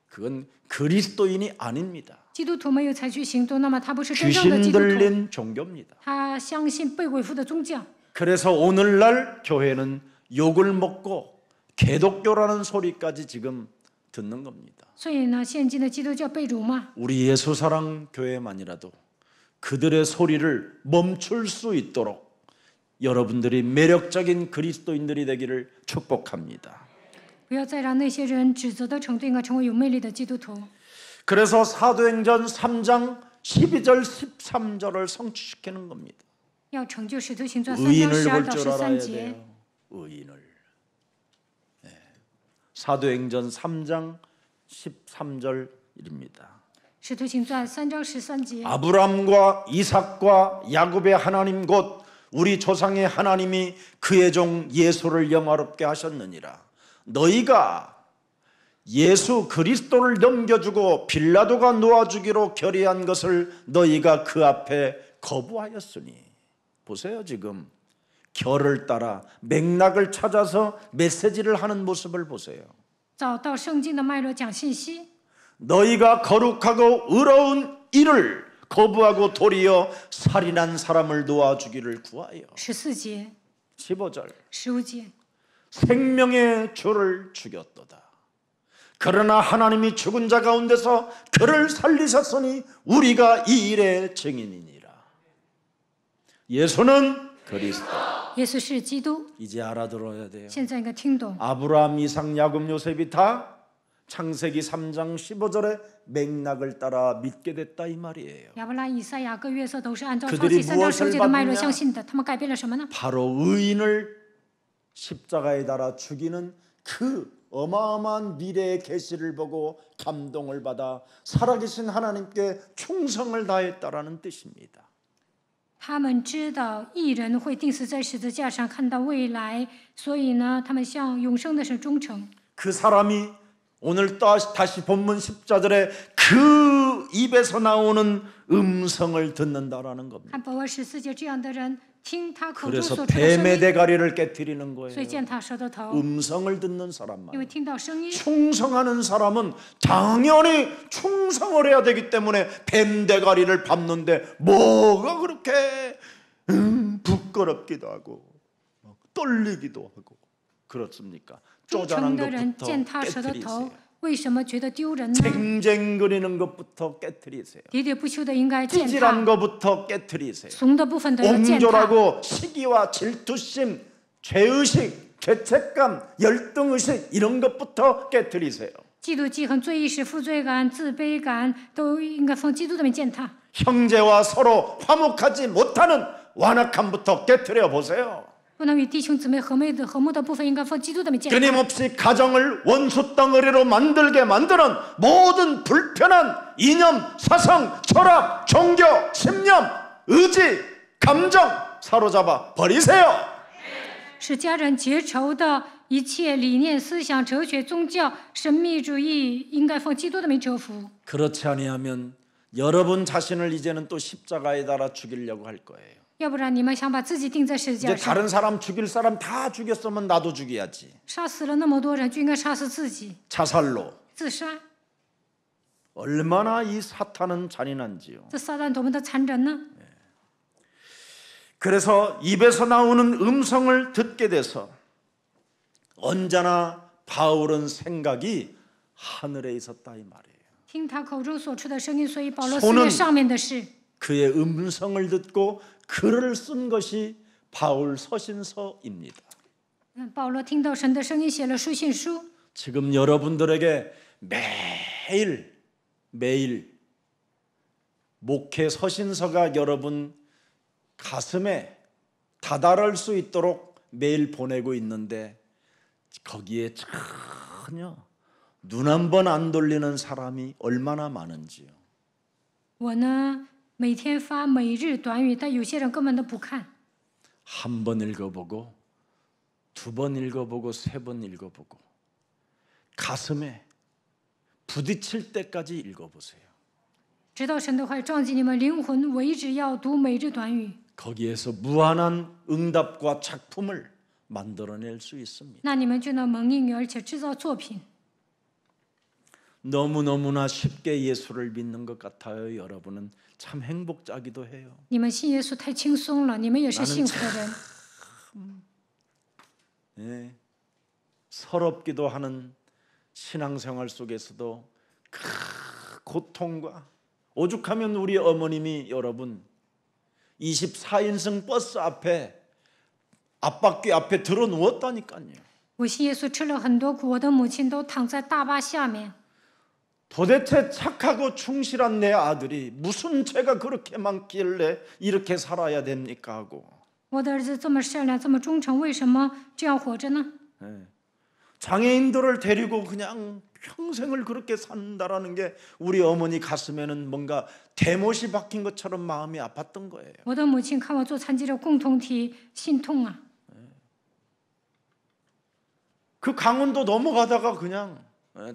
그건 그리스도인이 아닙니다. 基督徒没有采取行动，那么他不是真正的 귀신 基督徒， 들린 종교입니다. 他相信被鬼附的宗教。 그래서 오늘날 교회는 욕을 먹고 개독교라는 소리까지 지금 듣는 겁니다. 所以呢，现今的基督教被辱骂。 우리 예수사랑 교회만이라도 그들의 소리를 멈출 수 있도록 여러분들이 매력적인 그리스도인들이 되기를 축복합니다. 不要再让那些人指责的程度，应该成为有魅力的基督徒。 그래서 사도행전 3장 12절 13절을 성취시키는 겁니다. 要成就使徒行传3章 의인을 12 볼 到 줄 알아야 13节。 돼요. 의인을. 네. 사도행전 3장 13절입니다. 使徒行传3章13节。 아브람과 이삭과 야곱의 하나님 곧 우리 조상의 하나님이 그의 종 예수를 영화롭게 하셨느니라. 너희가 예수 그리스도를 넘겨주고 빌라도가 놓아주기로 결의한 것을 너희가 그 앞에 거부하였으니. 보세요. 지금 결을 따라 맥락을 찾아서 메시지를 하는 모습을 보세요. 找到圣经的脉络讲信息。 너희가 거룩하고 의로운 일을 거부하고 도리어 살인한 사람을 놓아주기를 구하여. 14节、 15절 15节。 생명의 주를 죽였도다. 그러나 하나님이 죽은 자 가운데서 그를 살리셨으니 우리가 이 일의 증인이니라. 예수는 그리스도. 耶稣是基督， 이제 알아들어야 돼요. 现在应该听懂。 아브라함, 이삭, 야곱, 요셉이 다 창세기 3장 15절의 맥락을 따라 믿게 됐다 이 말이에요. 亚伯拉、以撒、雅各、约瑟都是按照 그들이 创世3章15节的脉络 무엇을 相信的，他们改变了什么呢？ 바로 의인을 십자가에 달아 죽이는 그 어마어마한 미래의 계시를 보고 감동을 받아 살아계신 하나님께 충성을 다했다라는 뜻입니다. 他们知道义人会钉死在十字架上，看到未来，所以呢，他们向永生的神忠诚。 그 사람이 오늘 다시 본문 10절에 그 입에서 나오는 음성을 듣는다라는 겁니다. 看本文14节，这样的人听他口中 그래서 所出的声 뱀의 音， 대가리를 깨뜨리는 거예요. 所以践踏蛇的头， 음성을 듣는 사람만. 因为听到声音。 충성하는 사람은 당연히 충성을 해야 되기 때문에 뱀 대가리를 밟는데 뭐가 그렇게 부끄럽기도 하고 떨리기도 하고 그렇습니까? 忠诚 쪼잔한 的人 것부터 践踏蛇的头 깨뜨리세요. ，为什么觉得丢人呢？ 쟁쟁거리는 것부터 깨뜨리세요. 喋喋不休的应该践 찌질한 踏， 것부터 깨뜨리세요. 怂的部分都要践踏。 옹졸하고 시기와 질투심, 죄의식, 죄책감, 열등의식 이런 것부터 깨뜨리세요. 嫉妒、记恨、罪意识、负罪感、自卑感，都应该奉基督的名践踏。 형제와 서로 화목하지 못하는 완악함부터 깨뜨려 보세요. 不能与弟兄姊妹和睦的部分，应该奉基督的名践踏。 끊임없이 가정을 원수 덩어리로 만들게 만드는 모든 불편한 이념, 사상, 철학, 종교, 신념, 의지, 감정 사로잡아 버리세요. 使家人结仇的一切理念、思想、哲学、宗教、神秘主义，应该奉基督的名折服。 그렇지 아니하면 여러분 자신을 이제는 또 십자가에 달아 죽이려고 할 거예요. 要不然你们想把自己钉在十字 이제 架上， 다른 사람 죽일 사람 다 죽였으면 나도 죽여야지. 杀死了那么多人，就应该杀死自己， 자살로. 自杀。 얼마나 이 사탄은 잔인한지요. 这撒旦多么的残忍呢？ 그래서 입에서 나오는 음성을 듣게 돼서 언제나 바울은 생각이 하늘에 있었다 이 말이에요. 听他口中所出的声音，所以保罗 손은 思念上面的事。 그의 음성을 듣고 글을 쓴 것이 바울 서신서입니다. 保罗听到神的声音，写了书信书。 지금 여러분들에게 매일 목회 서신서가 여러분 가슴에 다다를 수 있도록 매일 보내고 있는데 거기에 전혀 눈 한 번 안 돌리는 사람이 얼마나 많은지요. 我呢，每天发每日短语，但有些人根本都不看。 한 번 읽어보고 2번 읽어보고 3번 읽어보고 가슴에 부딪힐 때까지 읽어보세요. 直到神的话撞击你们灵魂为止，要读每日短语， 거기에서 무한한 응답과 작품을 만들어낼 수 있습니다. 那你们就能蒙应允，而且制造作品。 너무너무나 쉽게 예수를 믿는 것 같아요. 여러분은 참 행복자기도 해요. 你们信耶稣太轻松了，你们也是幸福的人。 네. 서럽기도 하는 신앙생활 속에서도 큰 고통과 오죽하면 우리 어머님이 여러분 24인승 버스 앞에 앞바퀴 앞에 들어 누웠다니까요. 我信耶稣吃了很多苦，我的母亲都躺在大巴下面。 도대체 착하고 충실한 내 아들이 무슨 죄가 그렇게 많길래 이렇게 살아야 됩니까 하고. 我的儿子这么善良，这么忠诚，为什么这样活着呢？ 네. 장애인들을 데리고 그냥 평생을 그렇게 산다라는 게 우리 어머니 가슴에는 뭔가 대못이 박힌 것처럼 마음이 아팠던 거예요. 我的母亲看我做残疾人共同体，心痛啊！ 그 강원도 넘어가다가 그냥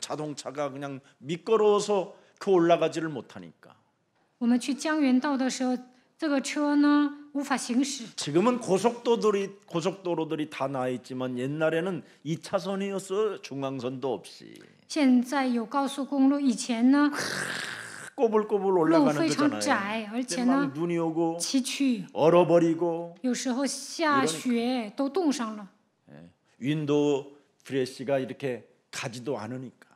자동차가 그냥 미끄러워서 그 올라가지를 못하니까. 我们去江原道的时候，这个车呢无法行驶。 지금은 고속도로들이 다 나 있지만 옛날에는 2차선이었어. 중앙선도 없이. 现在有高速公路，以前呢 꼬불꼬불 路 올라가는 非常 거잖아요. 窄，而 근데 且 막 呢 눈이 오고 崎岖， 얼어버리고 有时候下雪都冻上了。 윈도우 프레시가 이렇게 가지도 않으니까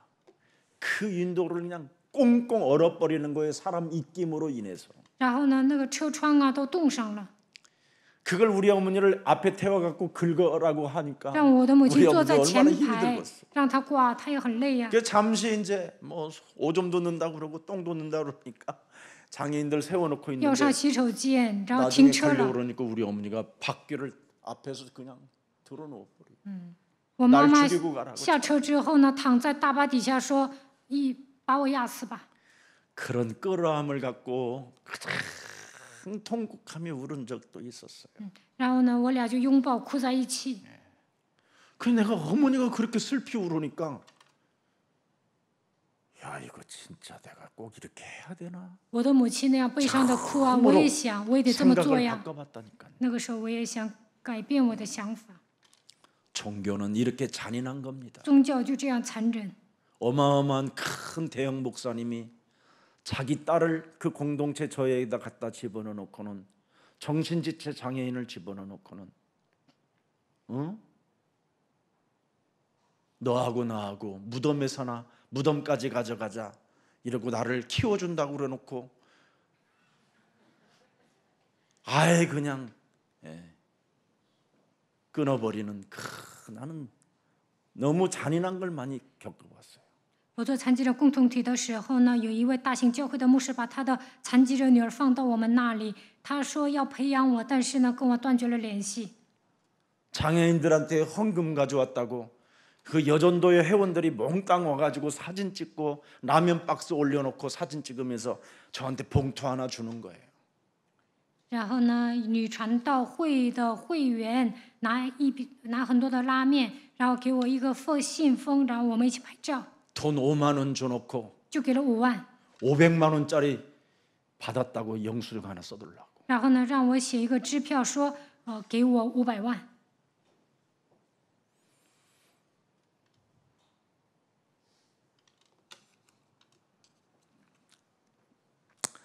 그 윈도우를 그냥 꽁꽁 얼어버리는 거예요. 사람 입김으로 인해서. 然后呢，那个车窗啊都冻上了， 그걸 우리 어머니를 앞에 태워갖고 긁어라고 하니까 让我的母亲 우리 坐 어머니 在前 얼마나 힘이 排， 들었어. 让她挂，她也很累呀、 그 잠시 이제 뭐 오줌도 넣는다고 그러고 똥도 넣는다고 그러니까 장애인들 세워놓고 要 있는데 上洗手间，然后停 나중에 车 가려고 了。 그러니까 우리 어머니가 바퀴를 앞에서 그냥 들어놓아버려. 我妈妈 날 죽이고 가라고. 下车之后呢，躺在大巴底下说：“把我压死吧。 그런 끌어함을 갖고 가장 통곡하며 울은 적도 있었어요. ”然后呢，我俩就拥抱哭在一起。 그 내가 어머니가 그렇게 슬피 울으니까 야 이거 진짜 내가 꼭 이렇게 해야 되나? 我的母亲那样悲伤的哭啊，我也想，我也得这么做 생각을 呀。 바꿔봤다니까요. 那个时候我也想改变我的想法。 종교는 이렇게 잔인한 겁니다. 宗教就这样残忍。 어마어마한 큰 대형 목사님이 자기 딸을 그 공동체 저에다 갖다 집어넣어 놓고는 정신지체 장애인을 집어넣어 놓고는 너하고 나하고 무덤에서나 무덤까지 가져가자 이러고 나를 키워준다고 그래놓고 아예 그냥 끊어버리는 나는 너무 잔인한 걸 많이 겪어봤어요. 我做残疾人共同体的时候呢，有一位大型教会的牧师把他的残疾人女儿放到我们那里，他说要培养我，但是呢跟我断绝了联系。 장애인들한테 헌금 가져왔다고 그 여전도의 회원들이 몽땅 와가지고 사진 찍고 라면 박스 올려놓고 사진 찍으면서 저한테 봉투 하나 주는 거예요. 然后呢，女传道会的会员拿很多的拉面，然后给我一个信封，然后我们一起拍照， 돈 5만 원 줘놓고 就给了5万。 500만 원짜리 받았다고 영수증 하나 써달라고. 然后呢，让我写一个支票说，给我500万。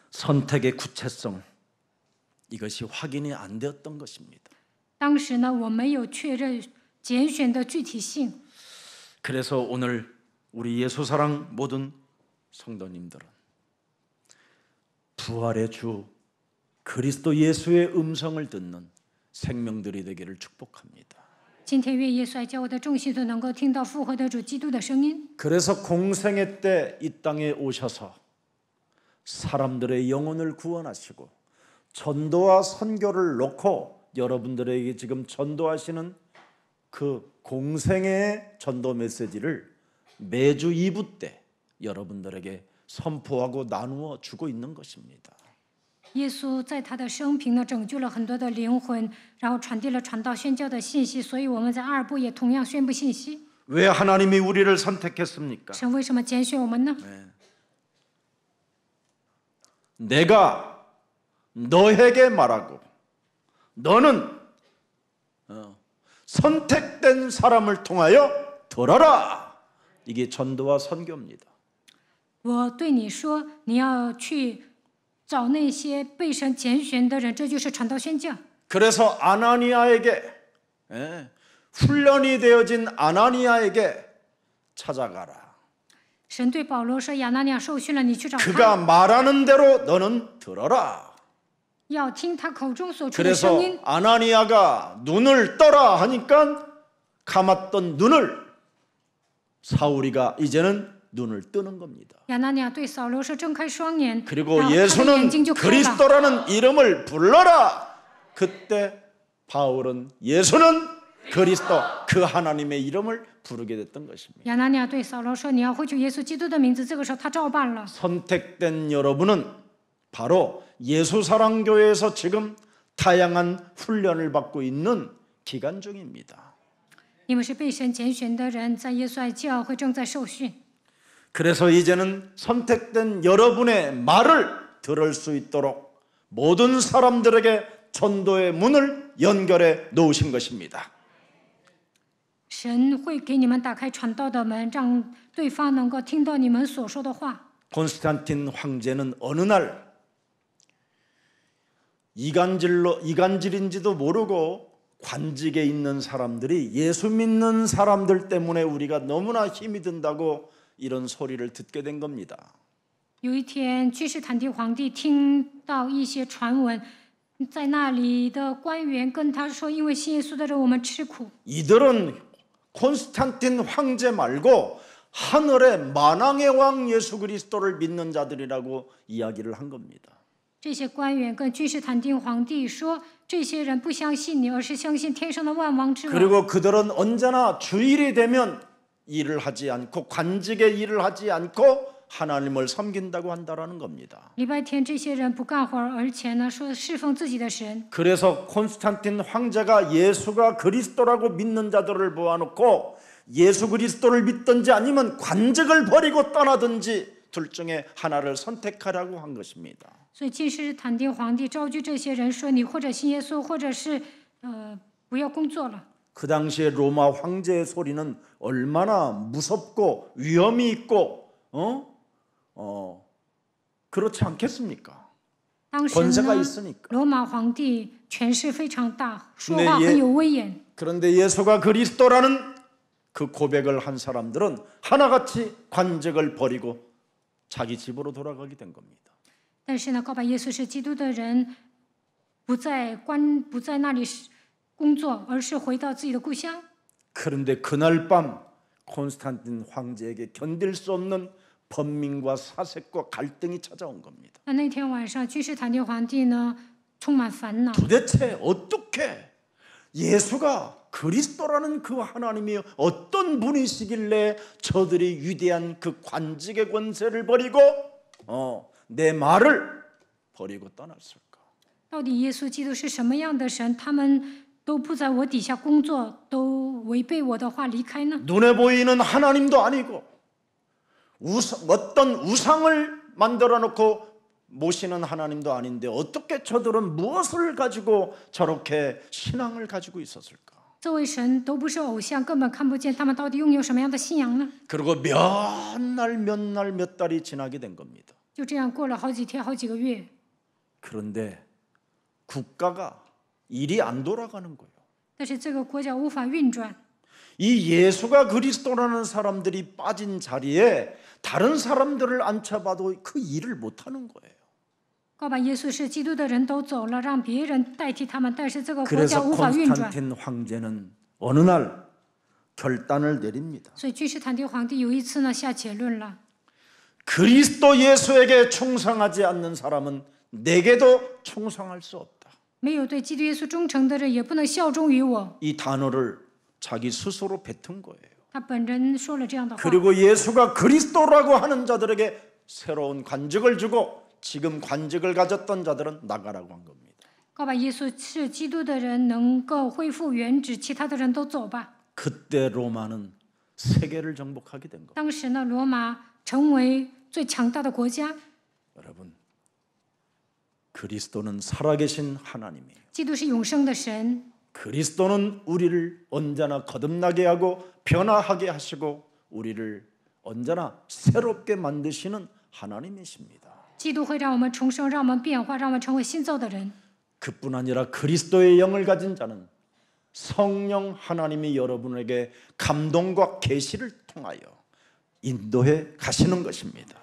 선택의 구체성 이것이 확인이 안 되었던 것입니다. 当时呢，我没有确认拣选的具体性。 그래서 오늘 우리 예수사랑 모든 성도님들은 부활의 주 그리스도 예수의 음성을 듣는 생명들이 되기를 축복합니다. 今天愿耶稣爱教会的众信徒能够听到复活的主基督的声音。 그래서 공생애 때 이 땅에 오셔서 사람들의 영혼을 구원하시고 전도와 선교를 놓고 여러분들에게 지금 전도하시는 그 공생애의 전도 메시지를 매주 2부 때 여러분들에게 선포하고 나누어 주고 있는 것입니다. 耶稣在他的生平呢，拯救了很多的灵魂，然后传递了传道宣教的信息，所以我们在2部也同样宣布信息。왜 하나님이 우리를 선택했습니까? 神为什么拣选我们呢？ 내가 너에게 말하고 너는 선택된 사람을 통하여 들어라. 이게 전도와 선교입니다. 我对你说，你要去找那些被神拣选的人，这就是传道宣教。 그래서 아나니아에게 훈련이 되어진 아나니아에게 찾아가라. 神对保罗说：“亚拿尼亚受训了，你去找 그가 他， 말하는 대로 너는 들어라. 要听他口中所出的声 그래서 音。 아나니아가 눈을 떠라 하니까 감았던 눈을 사울이가 이제는 눈을 뜨는 겁니다. 亚拿尼亚对扫罗说：“睁开双眼。” 그리고 然后他的眼 예수는 睛就开了。 그리스도라는 이름을 불러라. 그때 바울은 예수는 그리스도 그 하나님의 이름을 부르게 됐던 것입니다. 亚拿尼亚对扫罗说：“你要回去耶稣基督的名字。”这个时候他照办了。 선택된 여러분은 바로 예수사랑교회에서 지금 다양한 훈련을 받고 있는 기간 중입니다. 你们是被神拣选的人，在耶稣爱教会正在受训。 그래서 이제는 선택된 여러분의 말을 들을 수 있도록 모든 사람들에게 전도의 문을 연결해 놓으신 것입니다. 神会给你们打开传道的门，让对方能够听到你们所说的话。 콘스탄틴 황제는 어느 날 이간질인지도 모르고 관직에 있는 사람들이 예수 믿는 사람들 때문에 우리가 너무나 힘이 든다고 이런 소리를 듣게 된 겁니다. 有一天，君士坦丁皇帝听到一些传闻，在那里的官员跟他说：“因为信耶稣的人，我们吃苦。” 이들은 콘스탄틴 황제 말고 하늘의 만왕의 왕 예수 그리스도를 믿는 자들이라고 이야기를 한 겁니다. 这些官员跟君士坦丁皇帝说：“这些人不相信你，而是相信天上的万王之王。” 그리고 그들은 언제나 주일이 되면 일을 하지 않고 관직의 일을 하지 않고 하나님을 섬긴다고 한다라는 겁니다. 礼拜天这些人不干活，而且呢说侍奉自己的神。 그래서 콘스탄틴 황제가 예수가 그리스도라고 믿는 자들을 모아놓고 예수 그리스도를 믿든지 아니면 관직을 버리고 떠나든지 둘 중에 하나를 선택하라고 한 것입니다. 所以君士坦丁皇帝召集这些人说：“你或者信耶稣，或者是不要工作了。” 그 당시에 로마 황제의 소리는 얼마나 무섭고 위험이 있고 그렇지 않겠습니까? 当时 권세가 呢， 있으니까. 罗马皇帝权势非常大，说话很有威严。 그런데 예수가 그리스도라는 그 고백을 한 사람들은 하나같이 관직을 버리고 자기 집으로 돌아가게 된 겁니다. 但是呢，告白耶稣是基督的人，不在那里工作，而是回到自己的故乡。 그런데 그날 밤 콘스탄틴 황제에게 견딜 수 없는 번민과 사색과 갈등이 찾아온 겁니다. 那天晚上，君士坦丁皇帝呢充满烦恼。 도대체 어떻게 예수가 그리스도라는 그 하나님이 어떤 분이시길래 저들이 위대한 그 관직의 권세를 버리고 내 말을 버리고 떠났을까? 到底耶稣基督是什么样的神？他们都不在我底下工作，都违背我的话离开呢？ 눈에 보이는 하나님도 아니고 어떤 우상을 만들어 놓고 모시는 하나님도 아닌데 어떻게 저들은 무엇을 가지고 저렇게 신앙을 가지고 있었을까? 这位神都不是偶像，根本看不见他们到底拥有什么样的信仰呢？ 그리고 몇 날 몇 달이 지나게 된 겁니다. 就这样过了好几天、好几个月， 그런데 국가가 일이 안 돌아가는 거예요. 但是这个国家无法运转。 이 예수가 그리스도라는 사람들이 빠진 자리에 다른 사람들을 앉혀봐도 그 일을 못하는 거예요. 告白耶稣是基督的人都走了，让别人代替他们，但是这个国家 그래서 无法运转。 콘스탄틴 황제는 어느 날 결단을 내립니다. 所以君士坦丁皇帝有一次呢下结论了： 그리스도 예수에게 충성하지 않는 사람은 내게도 충성할 수 없다. 没有对基督耶稣忠诚的人，也不能效忠于我。 이 단어를 자기 스스로 뱉은 거예요. 他本人说了这样的话。 그리고 예수가 그리스도라고 하는 자들에게 새로운 관직을 주고 지금 관직을 가졌던 자들은 나가라고 한 겁니다. 告白耶稣是基督的人能够恢复原职，其他的人都走吧。 그때 로마는 세계를 정복하게 된 겁니다. 当时呢，罗马成为最强大的国家。 여러분, 그리스도는 살아계신 하나님이에요. 基督是永生的神， 그리스도는 우리를 언제나 거듭나게 하고 변화하게 하시고 우리를 언제나 새롭게 만드시는 하나님이십니다. 基督会让我们重生，让我们变化，让我们成为新造的人。 그뿐 아니라 그리스도의 영을 가진 자는 성령 하나님이 여러분에게 감동과 계시를 통하여 인도해 가시는 것입니다.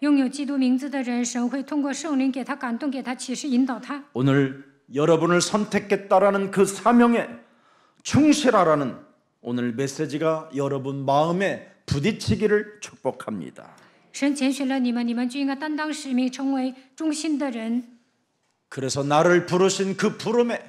拥有基督名字的人，神会通过圣灵给他感动，给他启示，引导他。 오늘 여러분을 선택했다라는 그 사명에 충실하라는 오늘 메시지가 여러분 마음에 부딪히기를 축복합니다. 神拣选了你们，你们就应该担当使命，成为忠心的人。 그래서 나를 부르신 그 부름에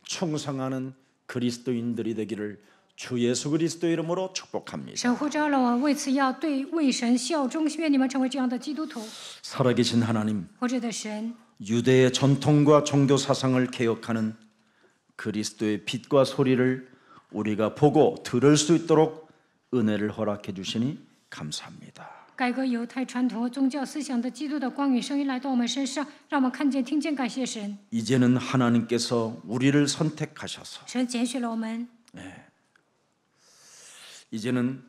충성하는 그리스도인들이 되기를 주 예수 그리스도 이름으로 축복합니다. 神呼召了我，为此要为神效忠，愿你们成为这样的基督徒。 살아계신 하나님, 活着的神， 유대의 전통과 종교 사상을 개혁하는 그리스도의 빛과 소리를 우리가 보고 들을 수 있도록 은혜를 허락해 주시니 감사합니다. 改革犹太传统和宗教思想的基督的光与声音来到我们身上，让我们看见、听见，感谢神。 이제는 하나님께서 우리를 선택하셔서 神拣选了我们， 이제는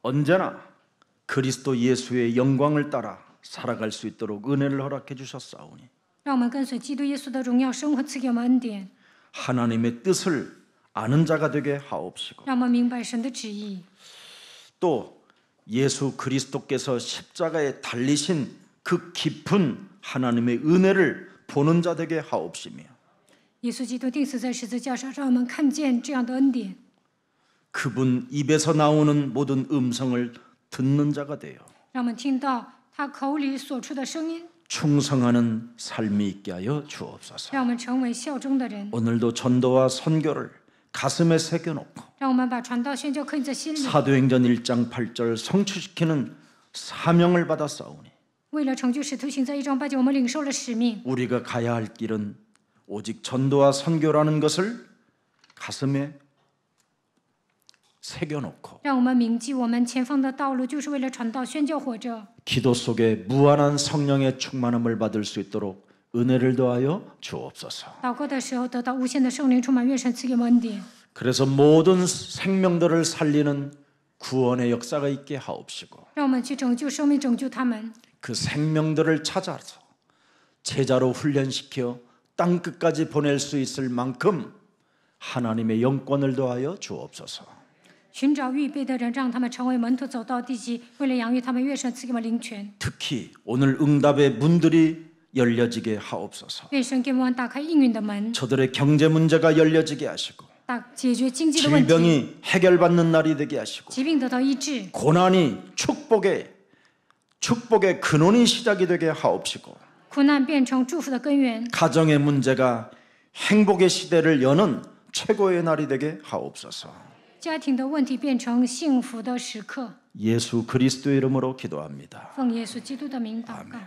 언제나 그리스도 예수의 영광을 따라 살아갈 수 있도록 은혜를 허락해 주셨사오니 让我们跟随基督耶稣的荣耀生活，赐给我们恩典， 하나님의 뜻을 아는 자가 되게 하옵시고 让我们明白神的旨意。 또 예수 그리스도께서 십자가에 달리신 그 깊은 하나님의 은혜를 보는 자 되게 하옵시며 耶稣基督钉死在十字架上，让我们看见这样的恩典， 그분 입에서 나오는 모든 음성을 듣는 자가 되어 让我们听到他口里所出的声音， 충성하는 삶이 있게 하여 주옵소서. 让我们成为效忠的人， 오늘도 전도와 선교를 가슴에 새겨놓고 让我们把传道宣教刻印在心里。 사도행전 1장 8절 성취시키는 사명을 받았사오니 为了成就使徒行在1章8节，我们领受了使命。 우리가 가야 할 길은 오직 전도와 선교라는 것을 가슴에 새겨놓고 让我们铭记我们前方的道路，就是为了传道宣教活着。 기도 속에 무한한 성령의 충만함을 받을 수 있도록 은혜를 더하여 주옵소서. 祷告的时候得到无限的圣灵充满，愿神赐给我们恩典。 그래서 모든 생명들을 살리는 구원의 역사가 있게 하옵시고 让我们去拯救生命，拯救他们， 그 생명들을 찾아서 제자로 훈련시켜 땅 끝까지 보낼 수 있을 만큼 하나님의 영권을 더하여 주옵소서. 寻找预备的人，让他们成为门徒，走到地极。为了养育他们，愿神赐给我们灵权。 특히 오늘 응답의 문들이 열려지게 하옵소서. 愿神给我们打开应允的门， 저들의 경제 문제가 열려지게 하시고 解决经济的问题， 질병이 해결받는 날이 되게 하시고 疾病得到医治， 고난이 축복의 근원이 시작이 되게 하옵시고 苦难变成祝福的根源， 가정의 문제가 행복의 시대를 여는 최고의 날이 되게 하옵소서. 家庭的问题变成幸福的时刻。 예수 그리스도의 이름으로 기도합니다. 奉耶稣基督的名祷告。